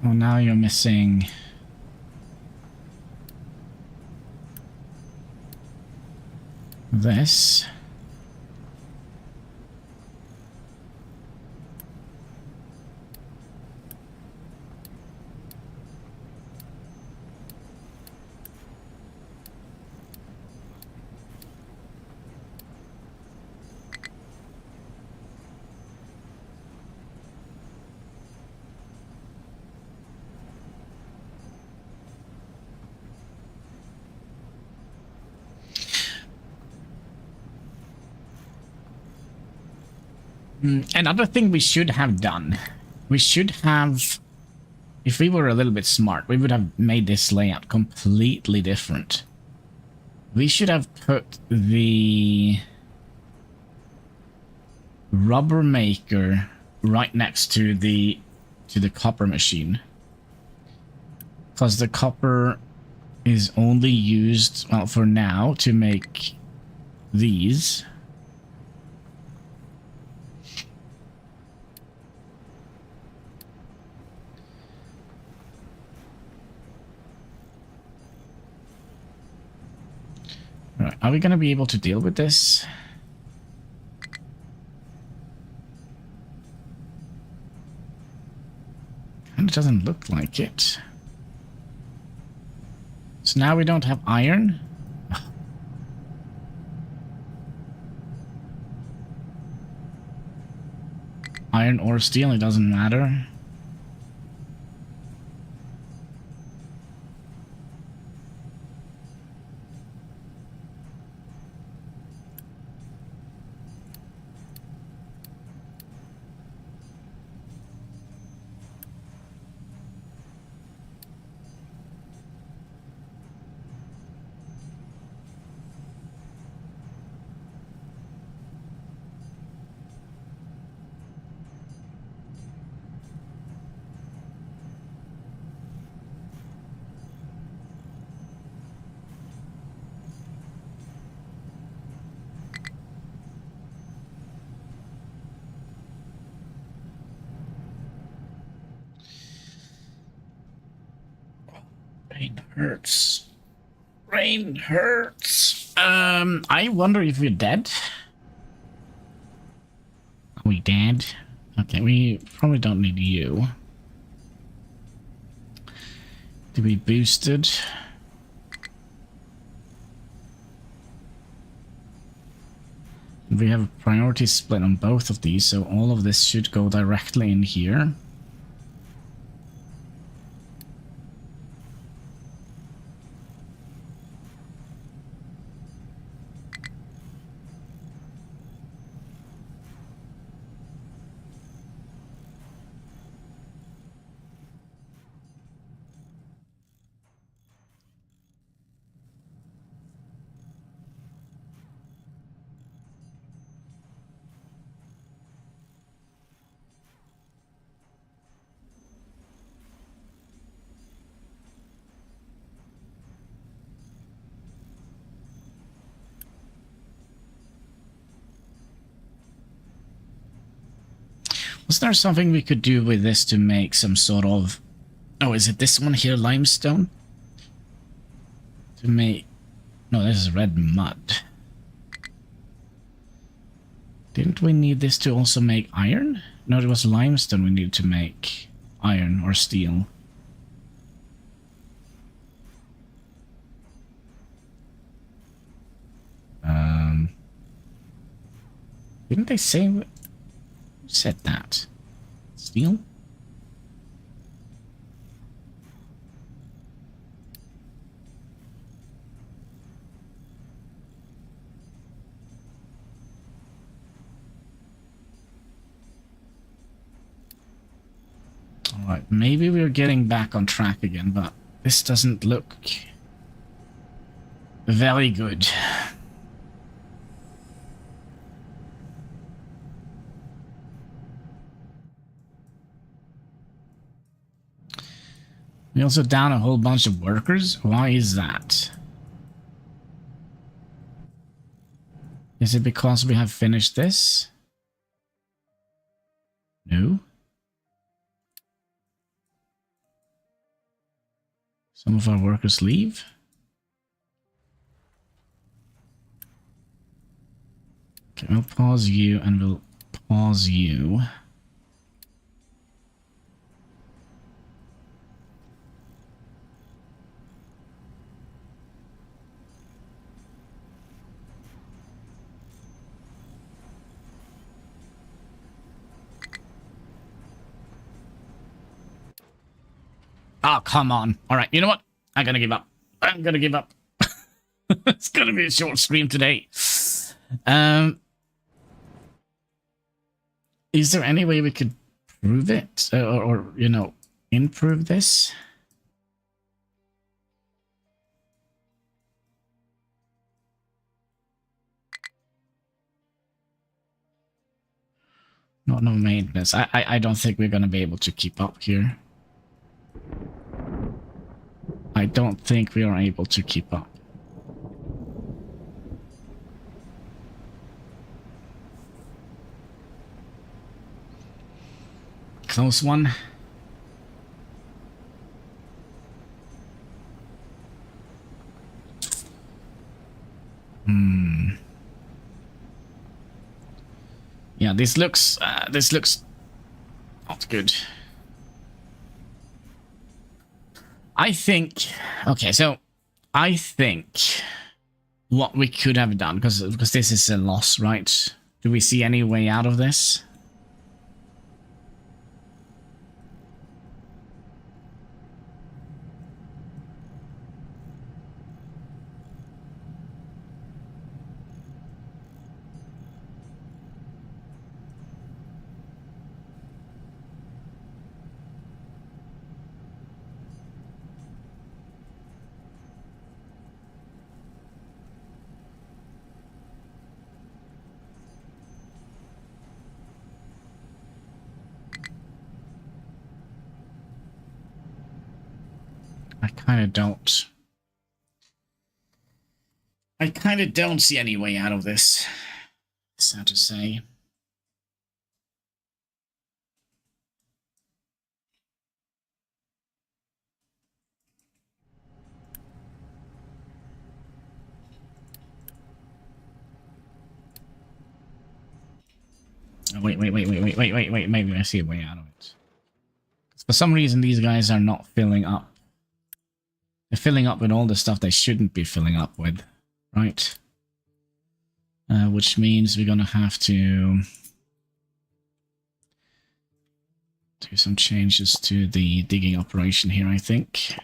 Oh, now you're missing this. Another thing we should have done We should have... If we were a little bit smart, we would have made this layout completely different. We should have put the rubber maker right next to the copper machine. Because the copper is only used, well, for now, to make these. Right, are we going to be able to deal with this? And it doesn't look like it. So now we don't have iron? Iron or steel, it doesn't matter. Brain hurts. Brain hurts. I wonder if we're dead. Are we dead? Okay, we probably don't need you. To be boosted. We have a priority split on both of these, so all of this should go directly in here. Was there something we could do with this to make some sort of... Oh, is it this one here, limestone? To make... No, this is red mud. Didn't we need this to also make iron? No, it was limestone we needed to make iron or steel. Didn't they say... Who said that? Steel? Alright, maybe we're getting back on track again, but this doesn't look very good. We also down a whole bunch of workers. Why is that? Is it because we have finished this? No. Some of our workers leave. Okay, we'll pause you and we'll pause you. Oh, come on. All right, you know what? I'm gonna give up. I'm gonna give up. It's gonna be a short stream today. Is there any way we could improve it or you know, improve this. No maintenance. I don't think we're gonna be able to keep up here. I don't think we are able to keep up. Close one. Yeah, this looks not good. I think, okay, so I think what we could have done, because this is a loss, right? Do we see any way out of this? I kind of don't. I kind of don't see any way out of this. Sad to say. Oh, wait. Maybe I see a way out of it. For some reason, these guys are not filling up. They're filling up with all the stuff they shouldn't be filling up with, right? Which means we're gonna have to do some changes to the digging operation here, I think.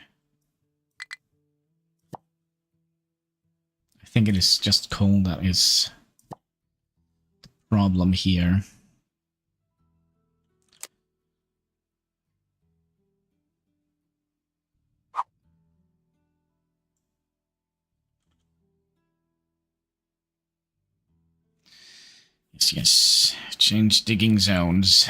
I think it is just coal that is the problem here. Yes. Change digging zones.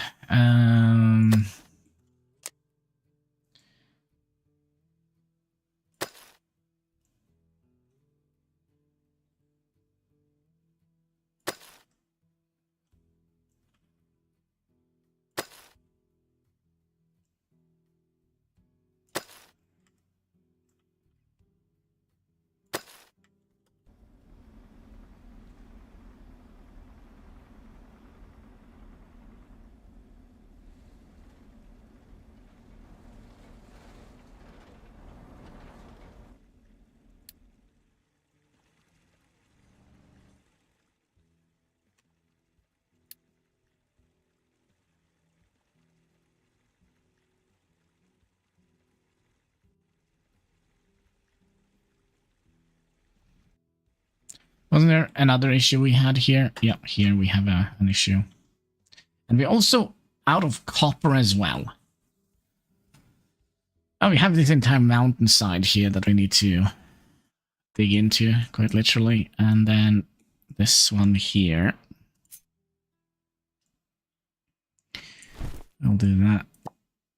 Wasn't there another issue we had here? Yeah, here we have an issue. And we're also out of copper as well. Oh, we have this entire mountainside here that we need to dig into, quite literally. And then this one here. I'll do that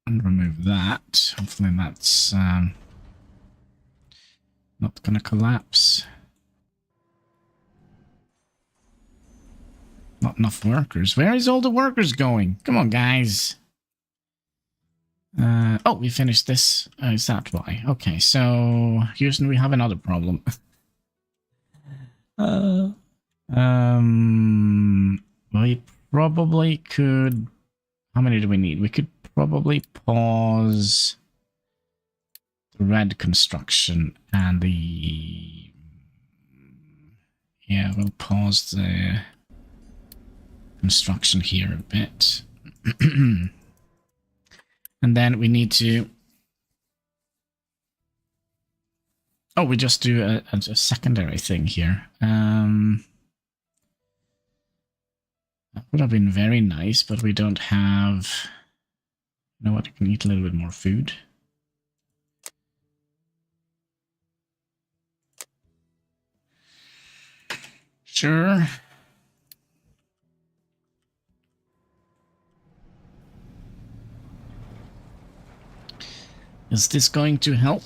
and remove that. Hopefully that's not gonna collapse. Not enough workers. Where is all the workers going? Come on, guys. Oh, we finished this. Is that why? Okay, so Houston, we have another problem. We probably could. How many do we need? We could probably pause the red construction and the. Yeah, we'll pause the construction here a bit. And then we need to... Oh, we just do a secondary thing here. That would have been very nice, but we don't have You know what? I can eat a little bit more food. Sure. Is this going to help?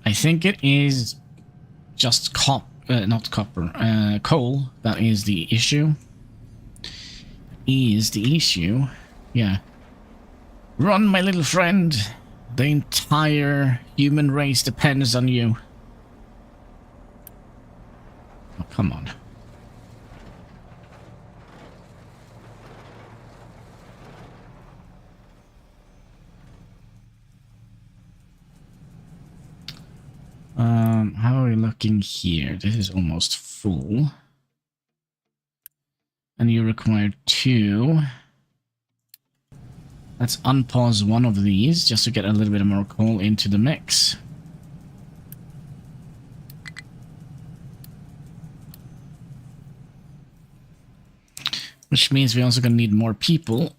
I think it is just not copper, coal that is the issue. Yeah. Run, my little friend. The entire human race depends on you. Oh, come on. How are we looking here? This is almost full. And you require 2. Let's unpause one of these just to get a little bit more coal into the mix. Which means we're also going to need more people.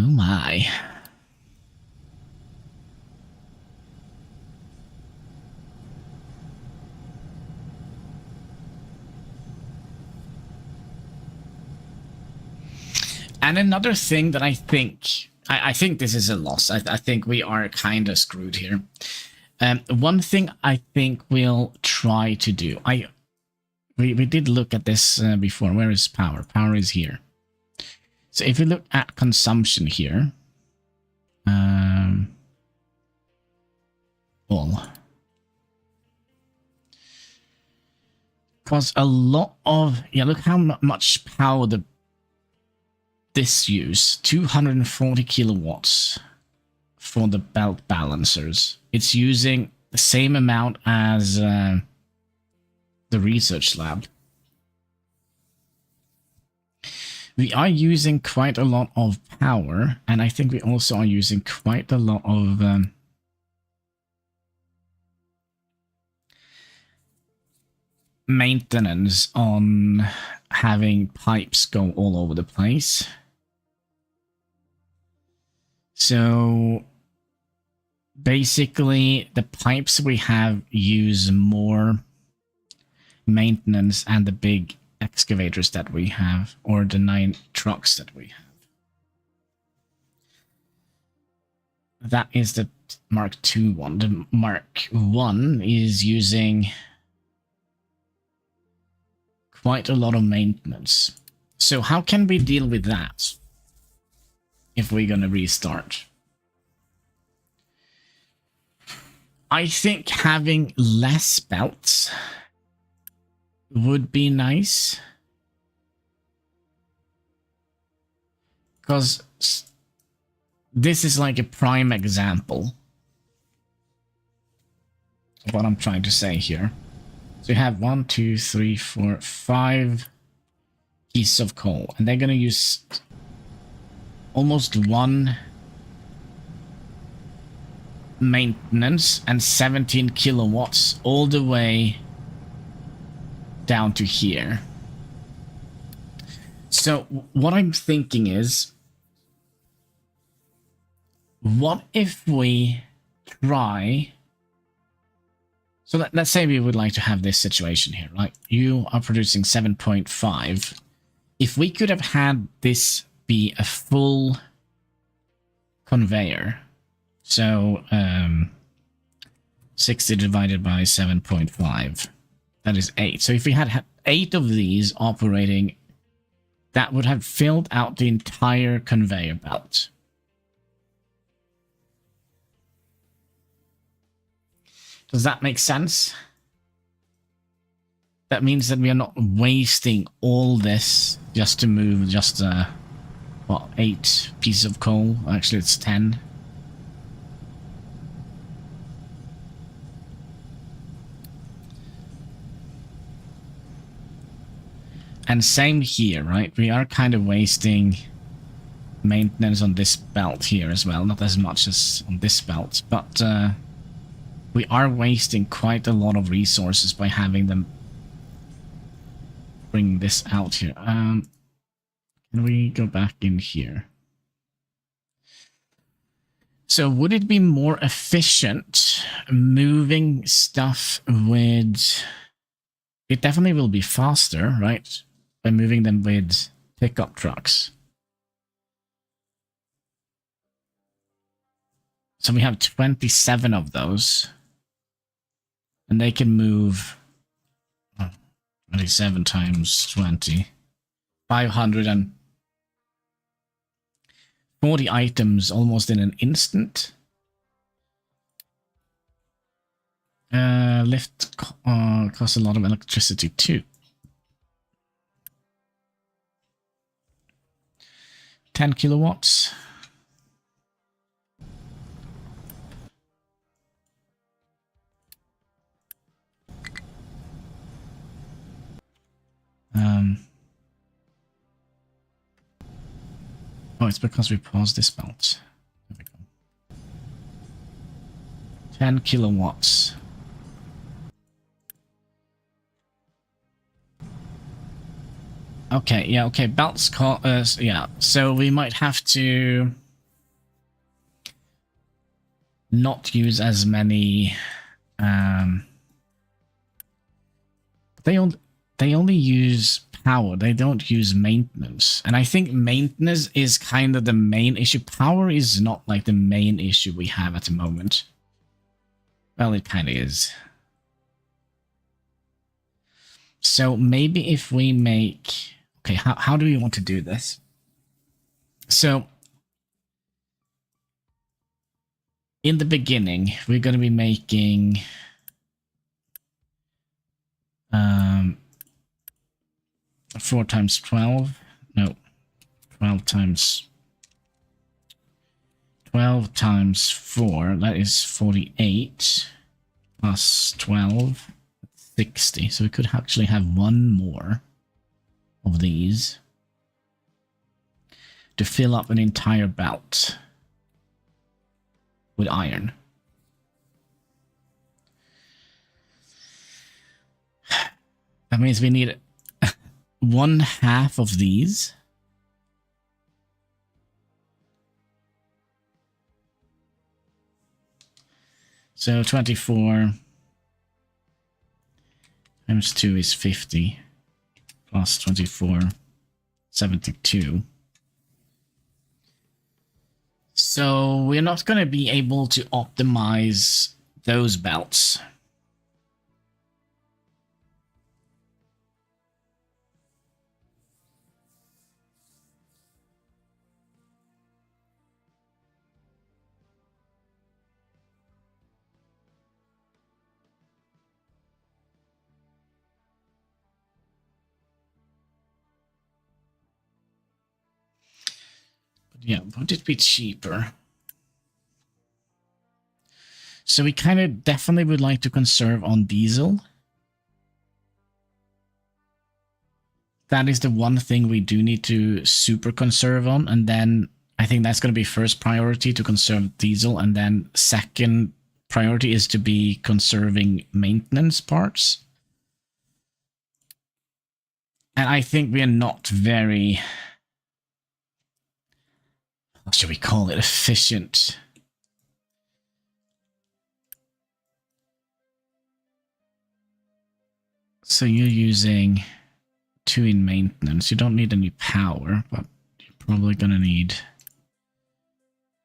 Oh my. And another thing that I think this is a loss. I think we are kind of screwed here. One thing I think we'll try to do. We did look at this before. Where is power? Power is here. So if we look at consumption here, all. Because a lot of, yeah, look how much power this use, 240 kilowatts for the belt balancers. It's using the same amount as the research lab. We are using quite a lot of power, and I think we also are using quite a lot of maintenance on having pipes go all over the place. So basically the pipes we have use more maintenance and the big excavators that we have, or the 9 trucks that we have. That is the Mark II one. The Mark I is using quite a lot of maintenance. So how can we deal with that if we're gonna restart? I think having less belts would be nice. Because this is like a prime example of what I'm trying to say here. So you have 1, 2, 3, 4, 5 pieces of coal, and they're gonna use almost 1 maintenance and 17 kilowatts all the way down to here. So what I'm thinking is, what if we try... So let's say we would like to have this situation here, right? You are producing 7.5. If we could have had this be a full conveyor, so 60 divided by 7.5, that is 8. So if we had 8 of these operating, that would have filled out the entire conveyor belt. Does that make sense? That means that we are not wasting all this just to move just, what, 8 pieces of coal? Actually, it's 10. And same here, right? We are kind of wasting maintenance on this belt here as well. Not as much as on this belt, but we are wasting quite a lot of resources by having them bring this out here. Can we go back in here? So would it be more efficient moving stuff with... It definitely will be faster, right? By moving them with pickup trucks. So we have 27 of those. And they can move 27 times 20. 540 items almost in an instant. Lift costs a lot of electricity too. 10 kilowatts. Oh, it's because we paused this belt. There we go. 10 kilowatts. Okay, yeah, okay, belts cost, yeah, so we might have to not use as many, they only use power, they don't use maintenance, and I think maintenance is kind of the main issue. Power is not like the main issue we have at the moment. Well, it kind of is. So maybe if we make... Okay, how do we want to do this? So, in the beginning, we're going to be making 4 times 12. No, 12 times 4. That is 48 plus 12, 60. So we could actually have one more of these to fill up an entire belt with iron. That means we need 1/2 of these. So 24 times 2 is 50. Plus 24, 72. So we're not going to be able to optimize those belts. Yeah, would it be cheaper? So we kind of definitely would like to conserve on diesel. That is the one thing we do need to super conserve on. And then I think that's going to be first priority, to conserve diesel. And then second priority is to be conserving maintenance parts. And I think we are not very... What should we call it? Efficient. So you're using 2 in maintenance. You don't need any power, but you're probably going to need...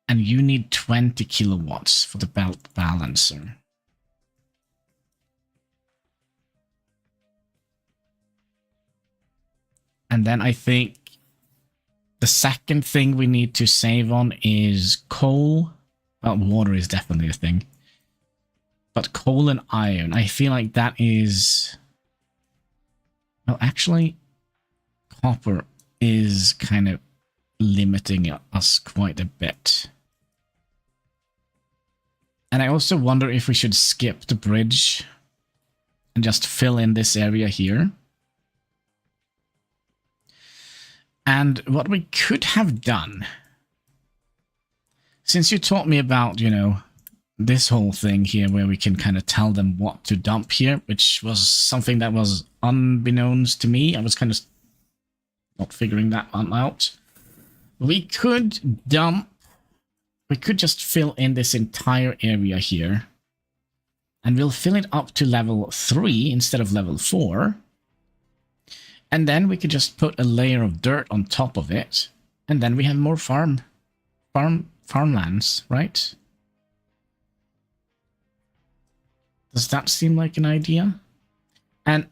And you need 20 kilowatts for the belt balancer. And then I think the second thing we need to save on is coal. Well, water is definitely a thing. But coal and iron, I feel like that is... Well, actually, copper is kind of limiting us quite a bit. And I also wonder if we should skip the bridge and just fill in this area here. And what we could have done, since you taught me about, you know, this whole thing here where we can kind of tell them what to dump here, which was something that was unbeknownst to me. I was kind of not figuring that one out. We could just fill in this entire area here. And we'll fill it up to level 3 instead of level 4. And then we could just put a layer of dirt on top of it. And then we have more farmlands, right? Does that seem like an idea? And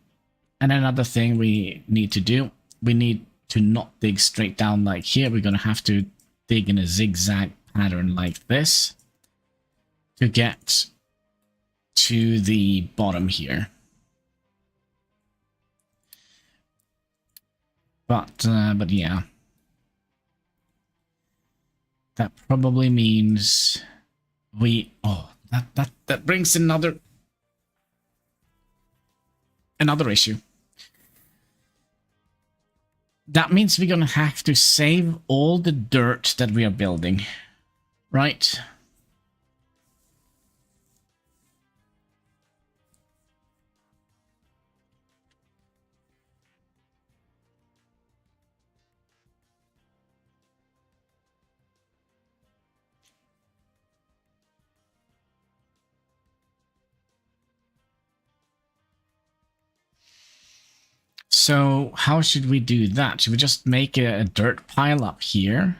another thing we need to do, we need to not dig straight down like here. We're going to have to dig in a zigzag pattern like this to get to the bottom here. But yeah. That probably means that brings another issue. That means we're gonna have to save all the dirt that we are building, right? So how should we do that? Should we just make a dirt pile up here?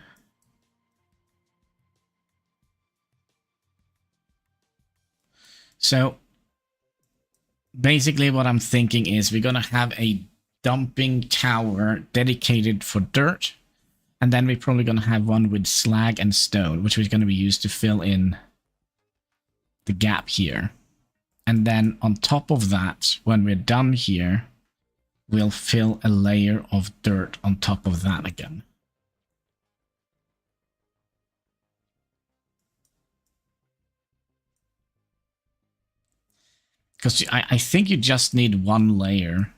So basically what I'm thinking is we're going to have a dumping tower dedicated for dirt. And then we're probably going to have one with slag and stone, which is going to be used to fill in the gap here. And then on top of that, when we're done here, we'll fill a layer of dirt on top of that again. Because I think you just need one layer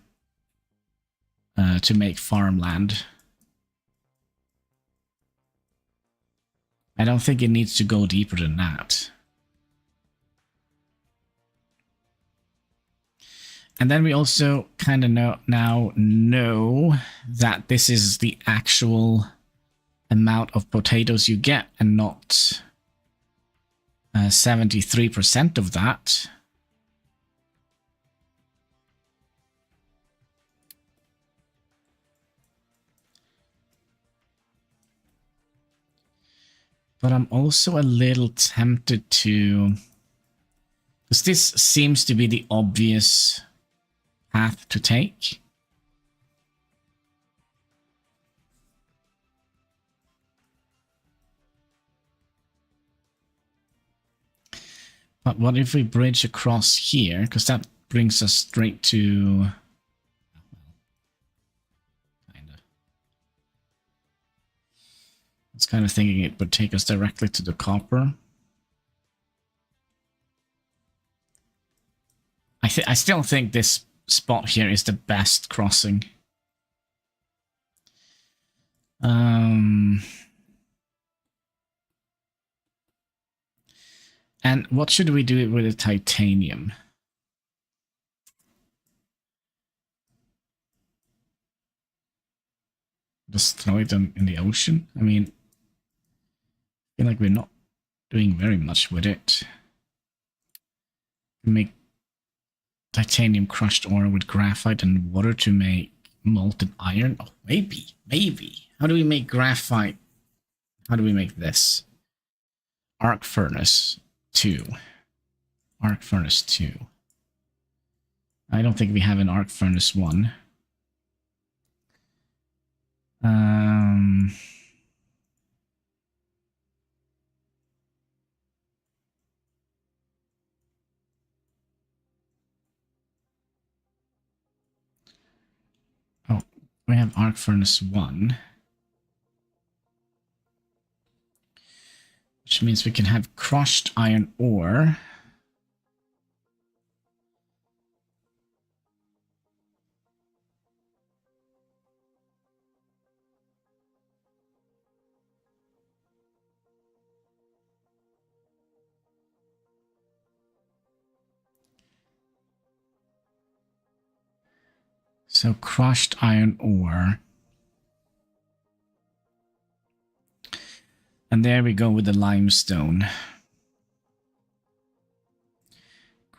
to make farmland. I don't think it needs to go deeper than that. And then we also kind of now know that this is the actual amount of potatoes you get and not 73% of that. But I'm also a little tempted to... because this seems to be the obvious path to take. But what if we bridge across here? Because that brings us straight to... I was kind of thinking it would take us directly to the copper. I still think this spot here is the best crossing. And what should we do with the titanium? Just throw it in the ocean? I mean, I feel like we're not doing very much with it. Make titanium crushed ore with graphite and water to make molten iron. Oh, maybe. How do we make graphite? How do we make this? Arc furnace 2. Arc furnace 2. I don't think we have an arc furnace 1. Oh, we have arc furnace 1. Which means we can have crushed iron ore. So crushed iron ore. And there we go with the limestone.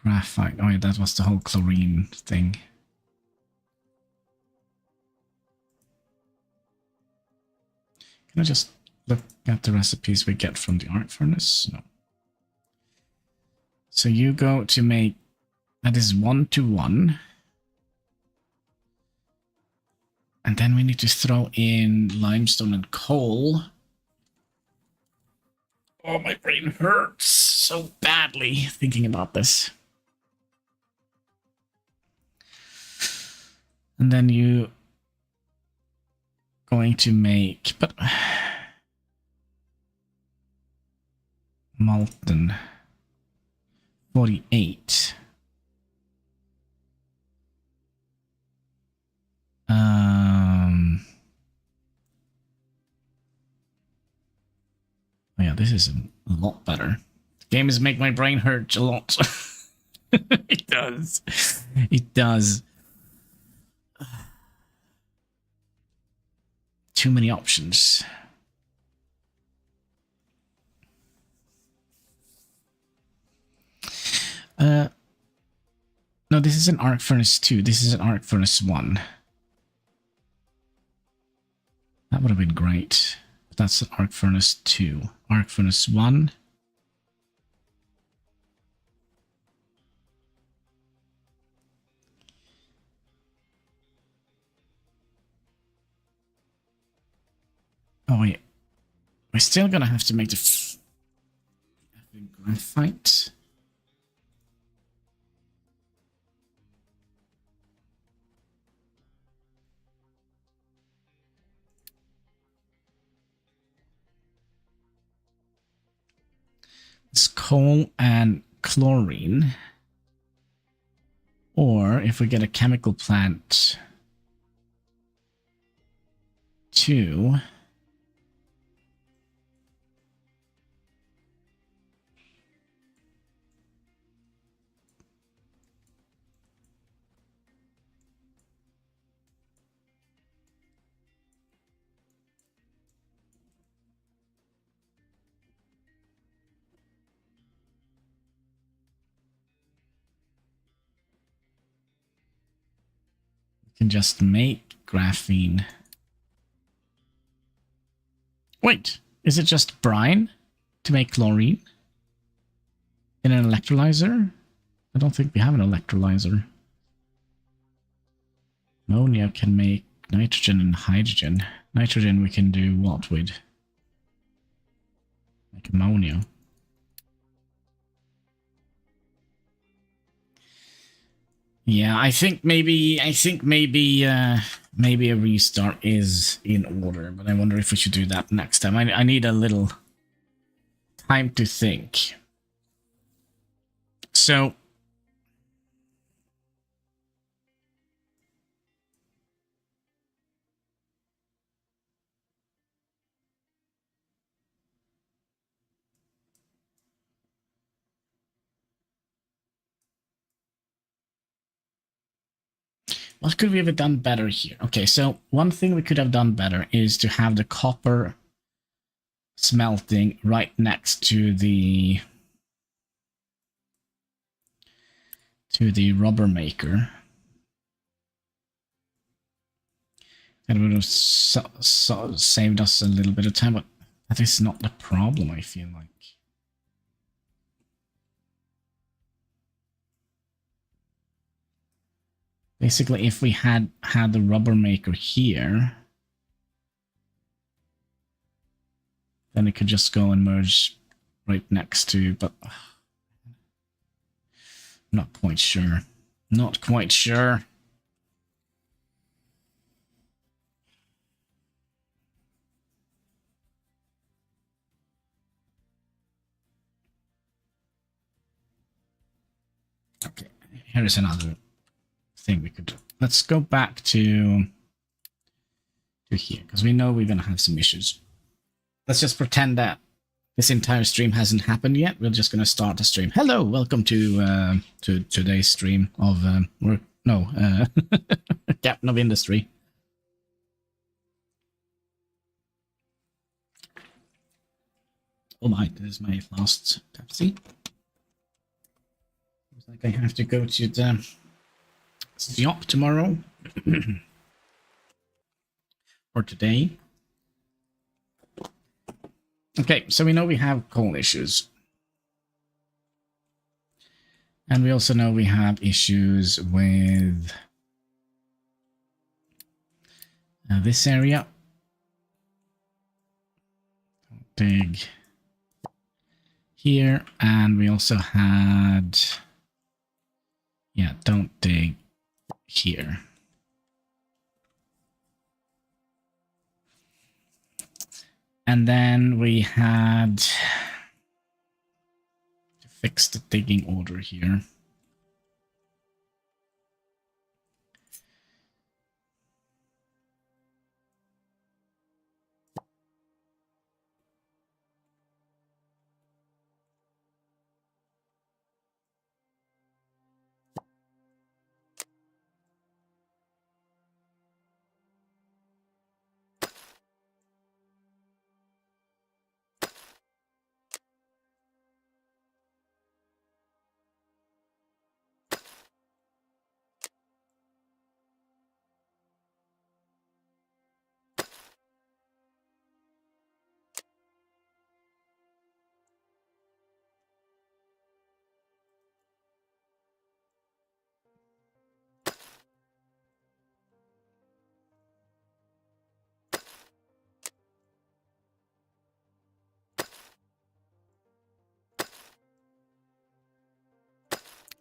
Graphite. Oh yeah, that was the whole chlorine thing. Can I just look at the recipes we get from the arc furnace? No. So you go to make... That is 1-to-1. And then we need to throw in limestone and coal. Oh, my brain hurts so badly thinking about this. And then you going to make, but molten 48. Oh yeah, this is a lot better. The game is making my brain hurt a lot. It does. It does. Too many options. No, this is an arc furnace 2. This is an arc furnace 1. That would have been great. But that's an arc furnace 2. Arc furnace 1. Oh wait, we're still gonna have to make the graphite. It's coal and chlorine. Or if we get a chemical plant 2. Can just make graphene. Wait, is it just brine to make chlorine? In an electrolyzer? I don't think we have an electrolyzer. Ammonia can make nitrogen and hydrogen. Nitrogen we can do what with? Like ammonia. Yeah, I think maybe a restart is in order, but I wonder if we should do that next time. I need a little time to think. So what could we have done better here? Okay, so one thing we could have done better is to have the copper smelting right next to the rubber maker. That would have saved us a little bit of time, but that is not the problem, I feel like. Basically, if we had the rubber maker here, then it could just go and merge right next to, but I'm not quite sure. Not quite sure. Okay, here is another thing we could do. Let's go back to here, because we know we're going to have some issues. Let's just pretend that this entire stream hasn't happened yet. We're just going to start the stream. Hello, welcome to today's stream of No, captain of industry. Oh my, this is my last Pepsi. Looks like I have to go to the shop tomorrow. Or today. Okay, so we know we have coal issues. And we also know we have issues with this area. Dig here, and we also had, yeah, don't dig here. And then we had to fix the digging order here.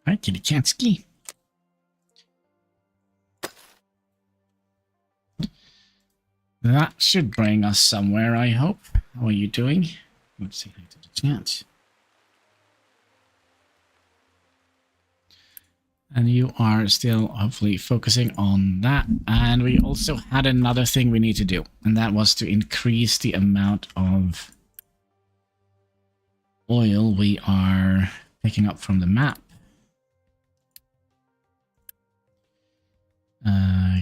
Hi, kitty cat ski. That should bring us somewhere, I hope. How are you doing? Let's say hi to the chat. And you are still hopefully focusing on that. And we also had another thing we need to do, and that was to increase the amount of oil we are picking up from the map.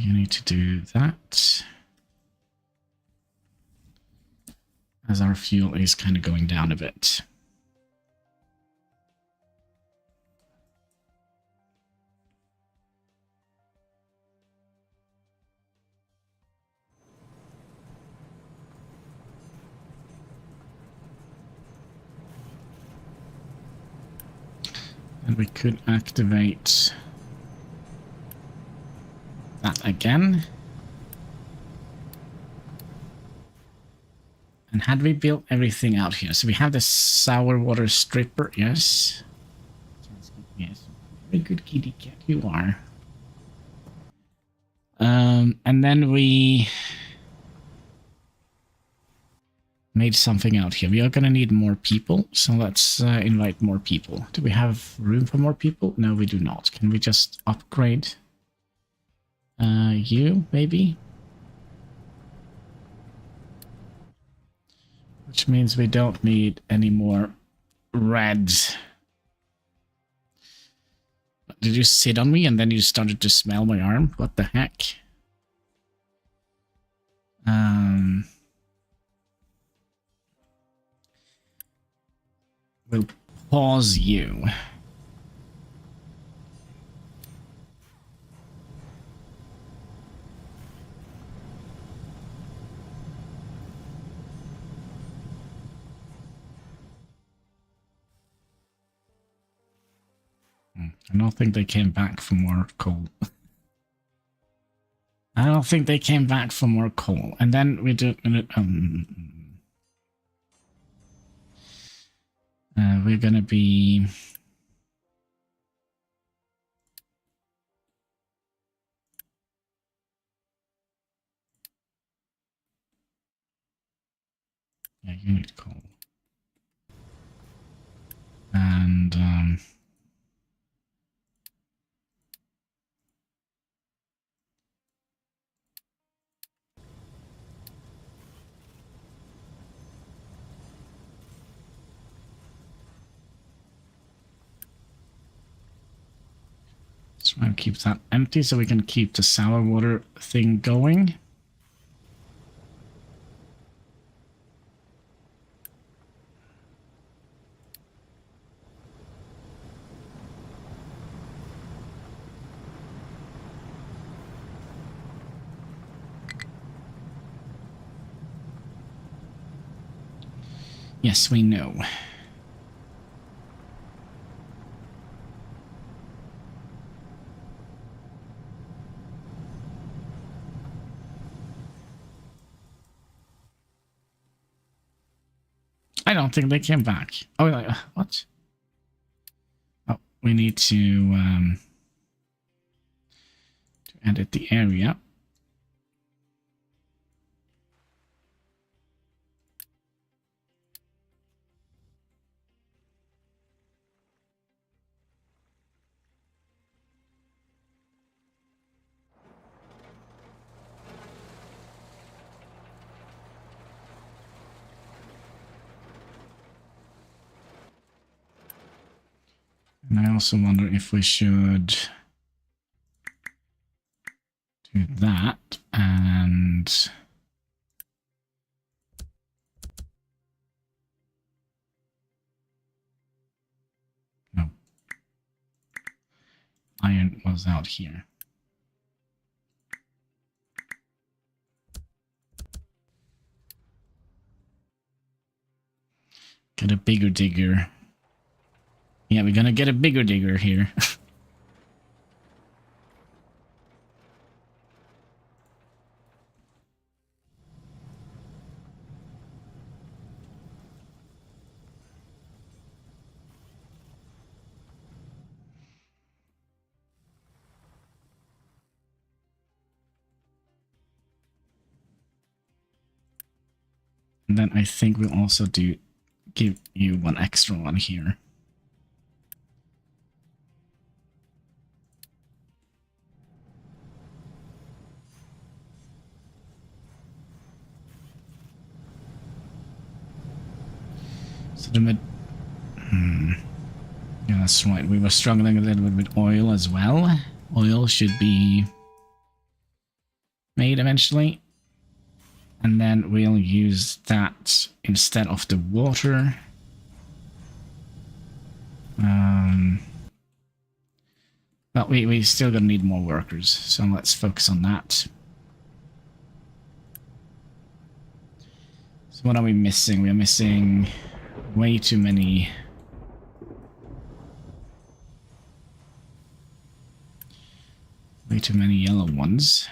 You need to do that, as our fuel is kind of going down a bit. And we could activate that again. And had we built everything out here? So we have the sour water stripper, yes. Yes, very good kitty cat you are. And then we made something out here. We are gonna need more people, so let's invite more people. Do we have room for more people? No, we do not. Can we just upgrade you, maybe? Which means we don't need any more reds. Did you sit on me and then you started to smell my arm? What the heck? We'll pause you. I don't think they came back for more coal. I don't think they came back for more coal. And then we do... we're gonna be... Yeah, you need coal. And... let's Try and keep that empty so we can keep the sour water thing going. Yes, we know. I don't think they came back. Oh, what? Oh, we need to edit the area. And I also wonder if we should do that and no. Iron was out here. Get a bigger digger. Yeah, we're gonna get a bigger digger here. And then I think we'll also give you one extra one here. So the yeah, that's right. We were struggling a little bit with oil as well. Oil should be made eventually. And then we'll use that instead of the water. But we still gonna need more workers, so let's focus on that. So what are we missing? We're missing way too many. Way too many yellow ones.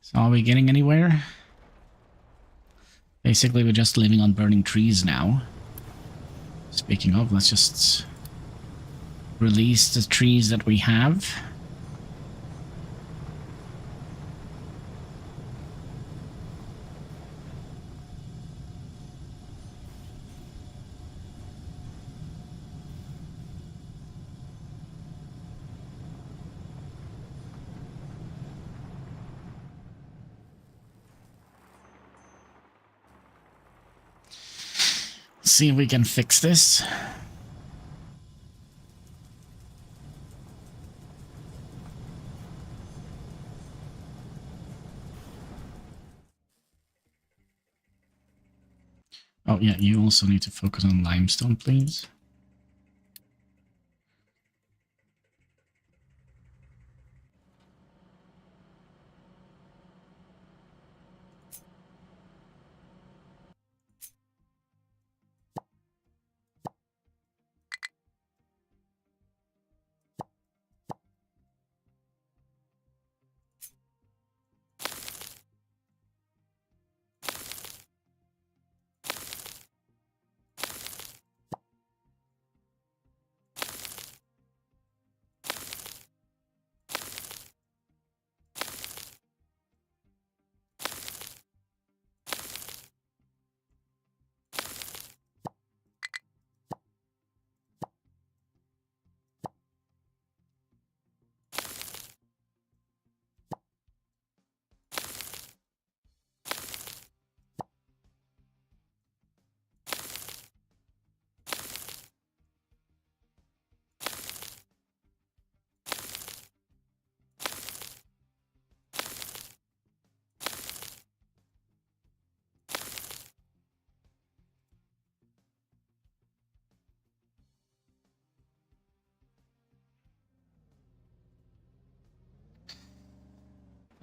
So are we getting anywhere? Basically, we're just living on burning trees now. Speaking of, let's just release the trees that we have. See if we can fix this. Oh yeah, you also need to focus on limestone, please.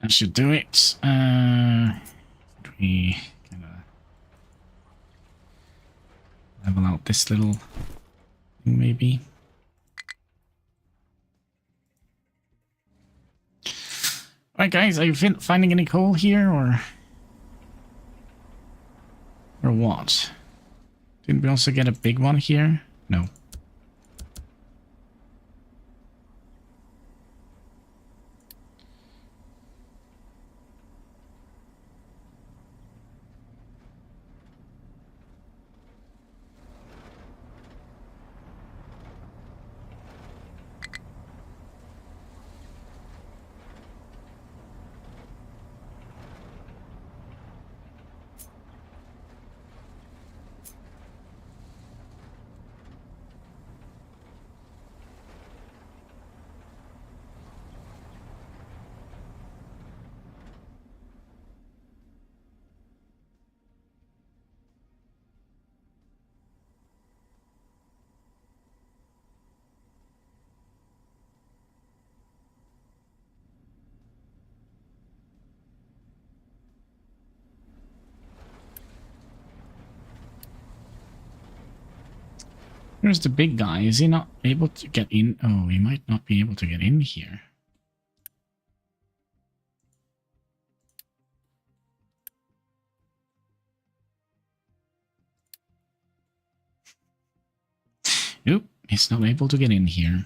That should do it. We kind of level out this little thing, maybe. Alright, guys, are you finding any coal here, or what? Didn't we also get a big one here? No. Where's the big guy? Is he not able to get in? Oh, he might not be able to get in here. Nope, he's not able to get in here.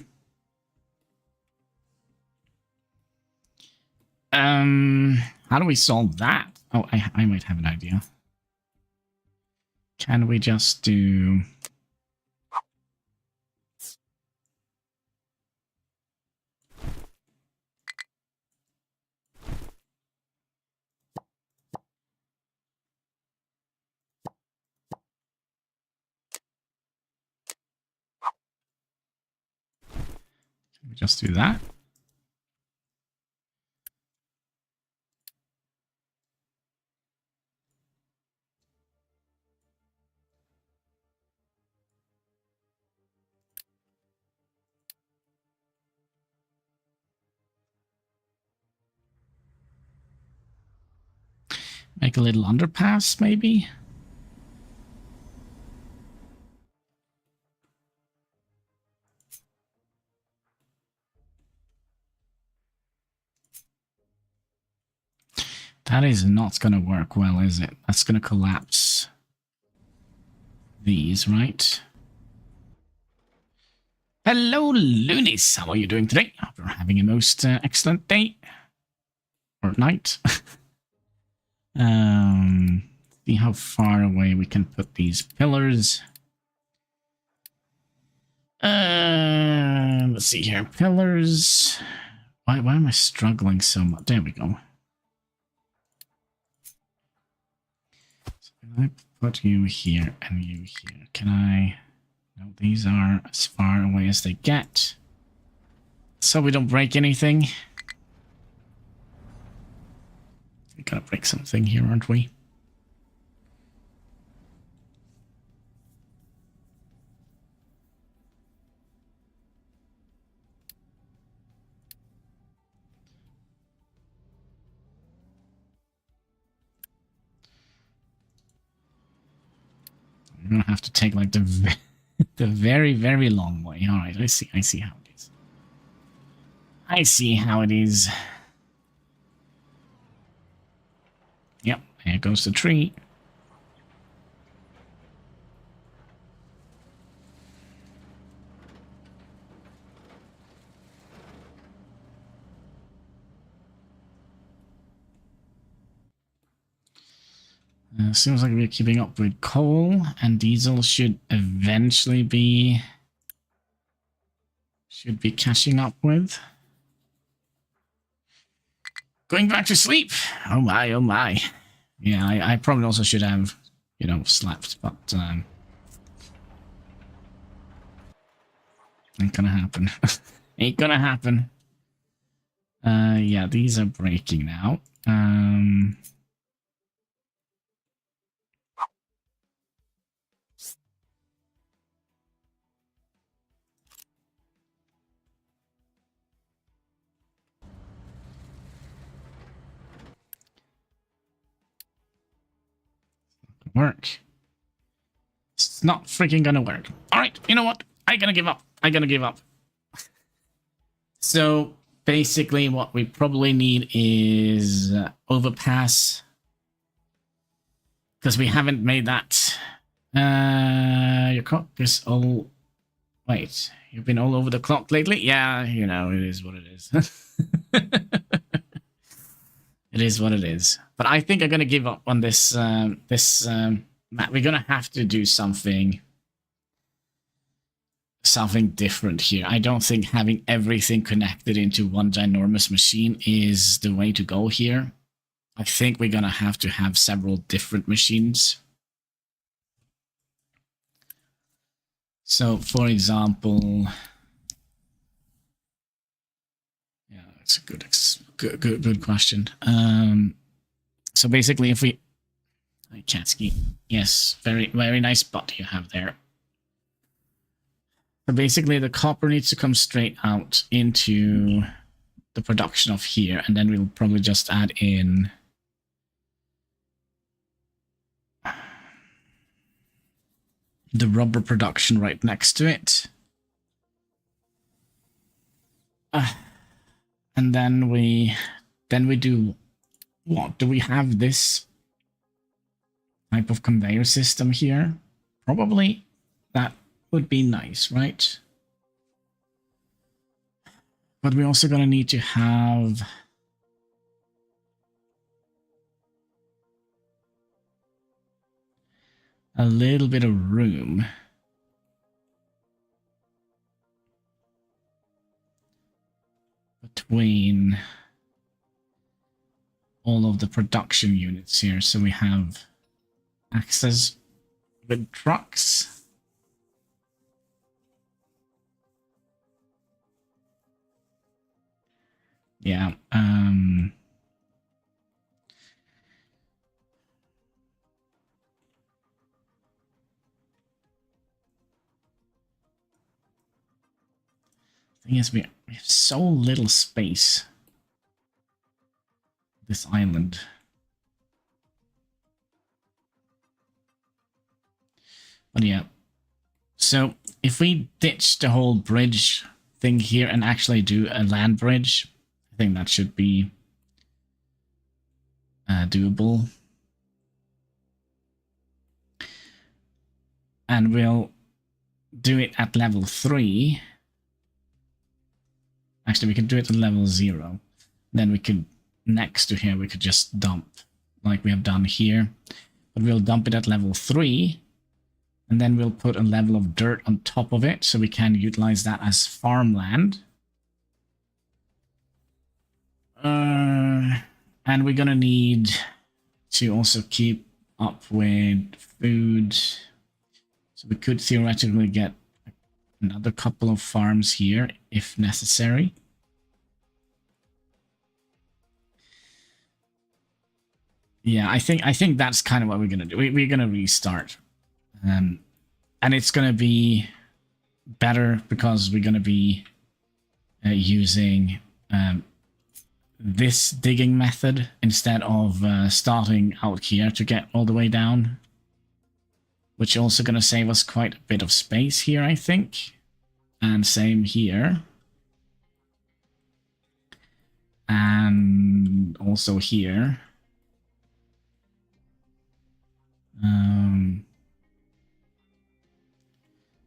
How do we solve that? Oh, I might have an idea. Can we just do... Can we just do that? Make a little underpass, maybe? That is not going to work well, is it? That's going to collapse these, right? Hello, Lunis. How are you doing today? Hope you're having a most excellent day. Or night. See how far away we can put these pillars. Let's see here. Pillars. Why am I struggling so much? There we go. So I put you here and you here. Can I... No, these are as far away as they get. So we don't break anything. We gotta break something here, aren't we? We're gonna have to take like the very, very long way. All right, I see how it is. I see how it is. Yep, there goes the tree. Seems like we're keeping up with coal, and diesel should eventually be catching up with. Going back to sleep. Oh my, oh my. Yeah, I probably also should have, you know, slept, but ain't gonna happen. Ain't gonna happen. Yeah, these are breaking now. work. It's not freaking gonna work. Alright, you know what? I'm gonna give up. I'm gonna give up. So basically what we probably need is overpass. Because we haven't made that. Your clock is all... Wait, you've been all over the clock lately? Yeah, you know, it is what it is. It is what it is. But I think I'm going to give up on this map. We're going to have to do something different here. I don't think having everything connected into one ginormous machine is the way to go here. I think we're going to have several different machines. So, for example, yeah, that's a good question. So basically, if we, Chatsky, yes, very nice butt you have there. So basically, the copper needs to come straight out into the production of here, and then we'll probably just add in the rubber production right next to it. And then we do what? Do we have this type of conveyor system here? Probably that would be nice, right? But we're also gonna need to have a little bit of room between all of the production units here. So we have access with trucks. Yeah, thing is, we have so little space. This island. But yeah. So if we ditch the whole bridge thing here and actually do a land bridge, I think that should be doable. And we'll do it at level 3. Actually, we could do it at level 0. Then we could, next to here, we could just dump like we have done here. But we'll dump it at level 3. And then we'll put a level of dirt on top of it so we can utilize that as farmland. And we're gonna need to also keep up with food. So we could theoretically get another couple of farms here if necessary. Yeah, I think that's kind of what we're gonna do. We're gonna restart. And it's gonna be better because we're gonna be using this digging method instead of starting out here to get all the way down, which is also gonna save us quite a bit of space here, I think. And same here. And also here.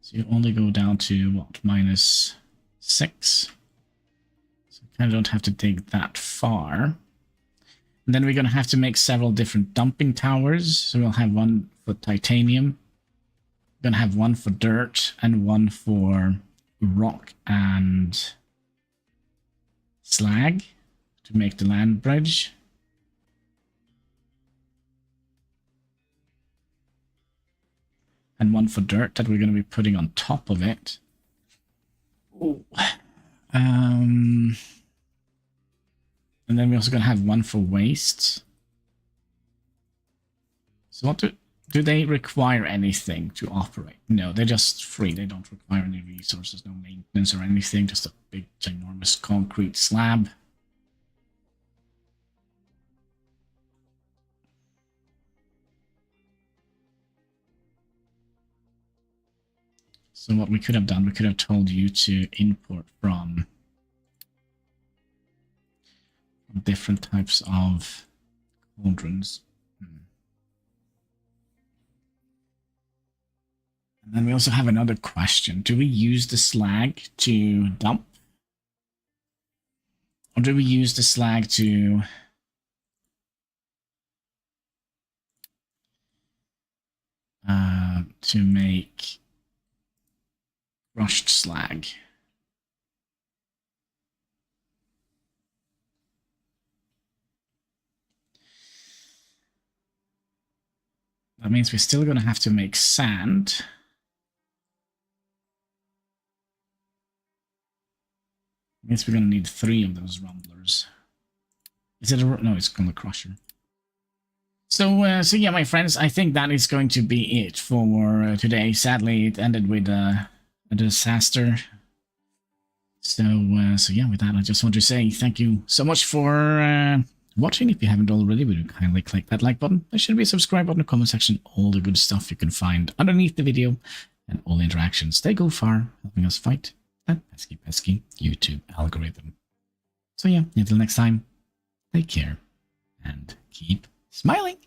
So you only go down to, what, -6? So you kind of don't have to dig that far. And then we're going to have to make several different dumping towers. So we'll have one for titanium. We're going to have one for dirt and one for rock and slag to make the land bridge. And one for dirt that we're going to be putting on top of it. Ooh. And then we're also going to have one for waste. So what do they require anything to operate? No, they're just free. They don't require any resources, no maintenance or anything. Just a big, ginormous concrete slab. So what we could have done, we could have told you to import from different types of cauldrons. And then we also have another question. Do we use the slag to dump? Or do we use the slag to make crushed slag? That means we're still going to have to make sand. Means we're going to need 3 of those rumblers. Is it a... No, it's called a crusher. So yeah, my friends, I think that is going to be it for today. Sadly, it ended with a disaster. So yeah, with that, I just want to say thank you so much for watching. If you haven't already, would you kindly click that like button? There should be a subscribe button in the comment section. All the good stuff you can find underneath the video and all the interactions. They go far, helping us fight that pesky YouTube algorithm. So yeah, until next time, take care and keep smiling.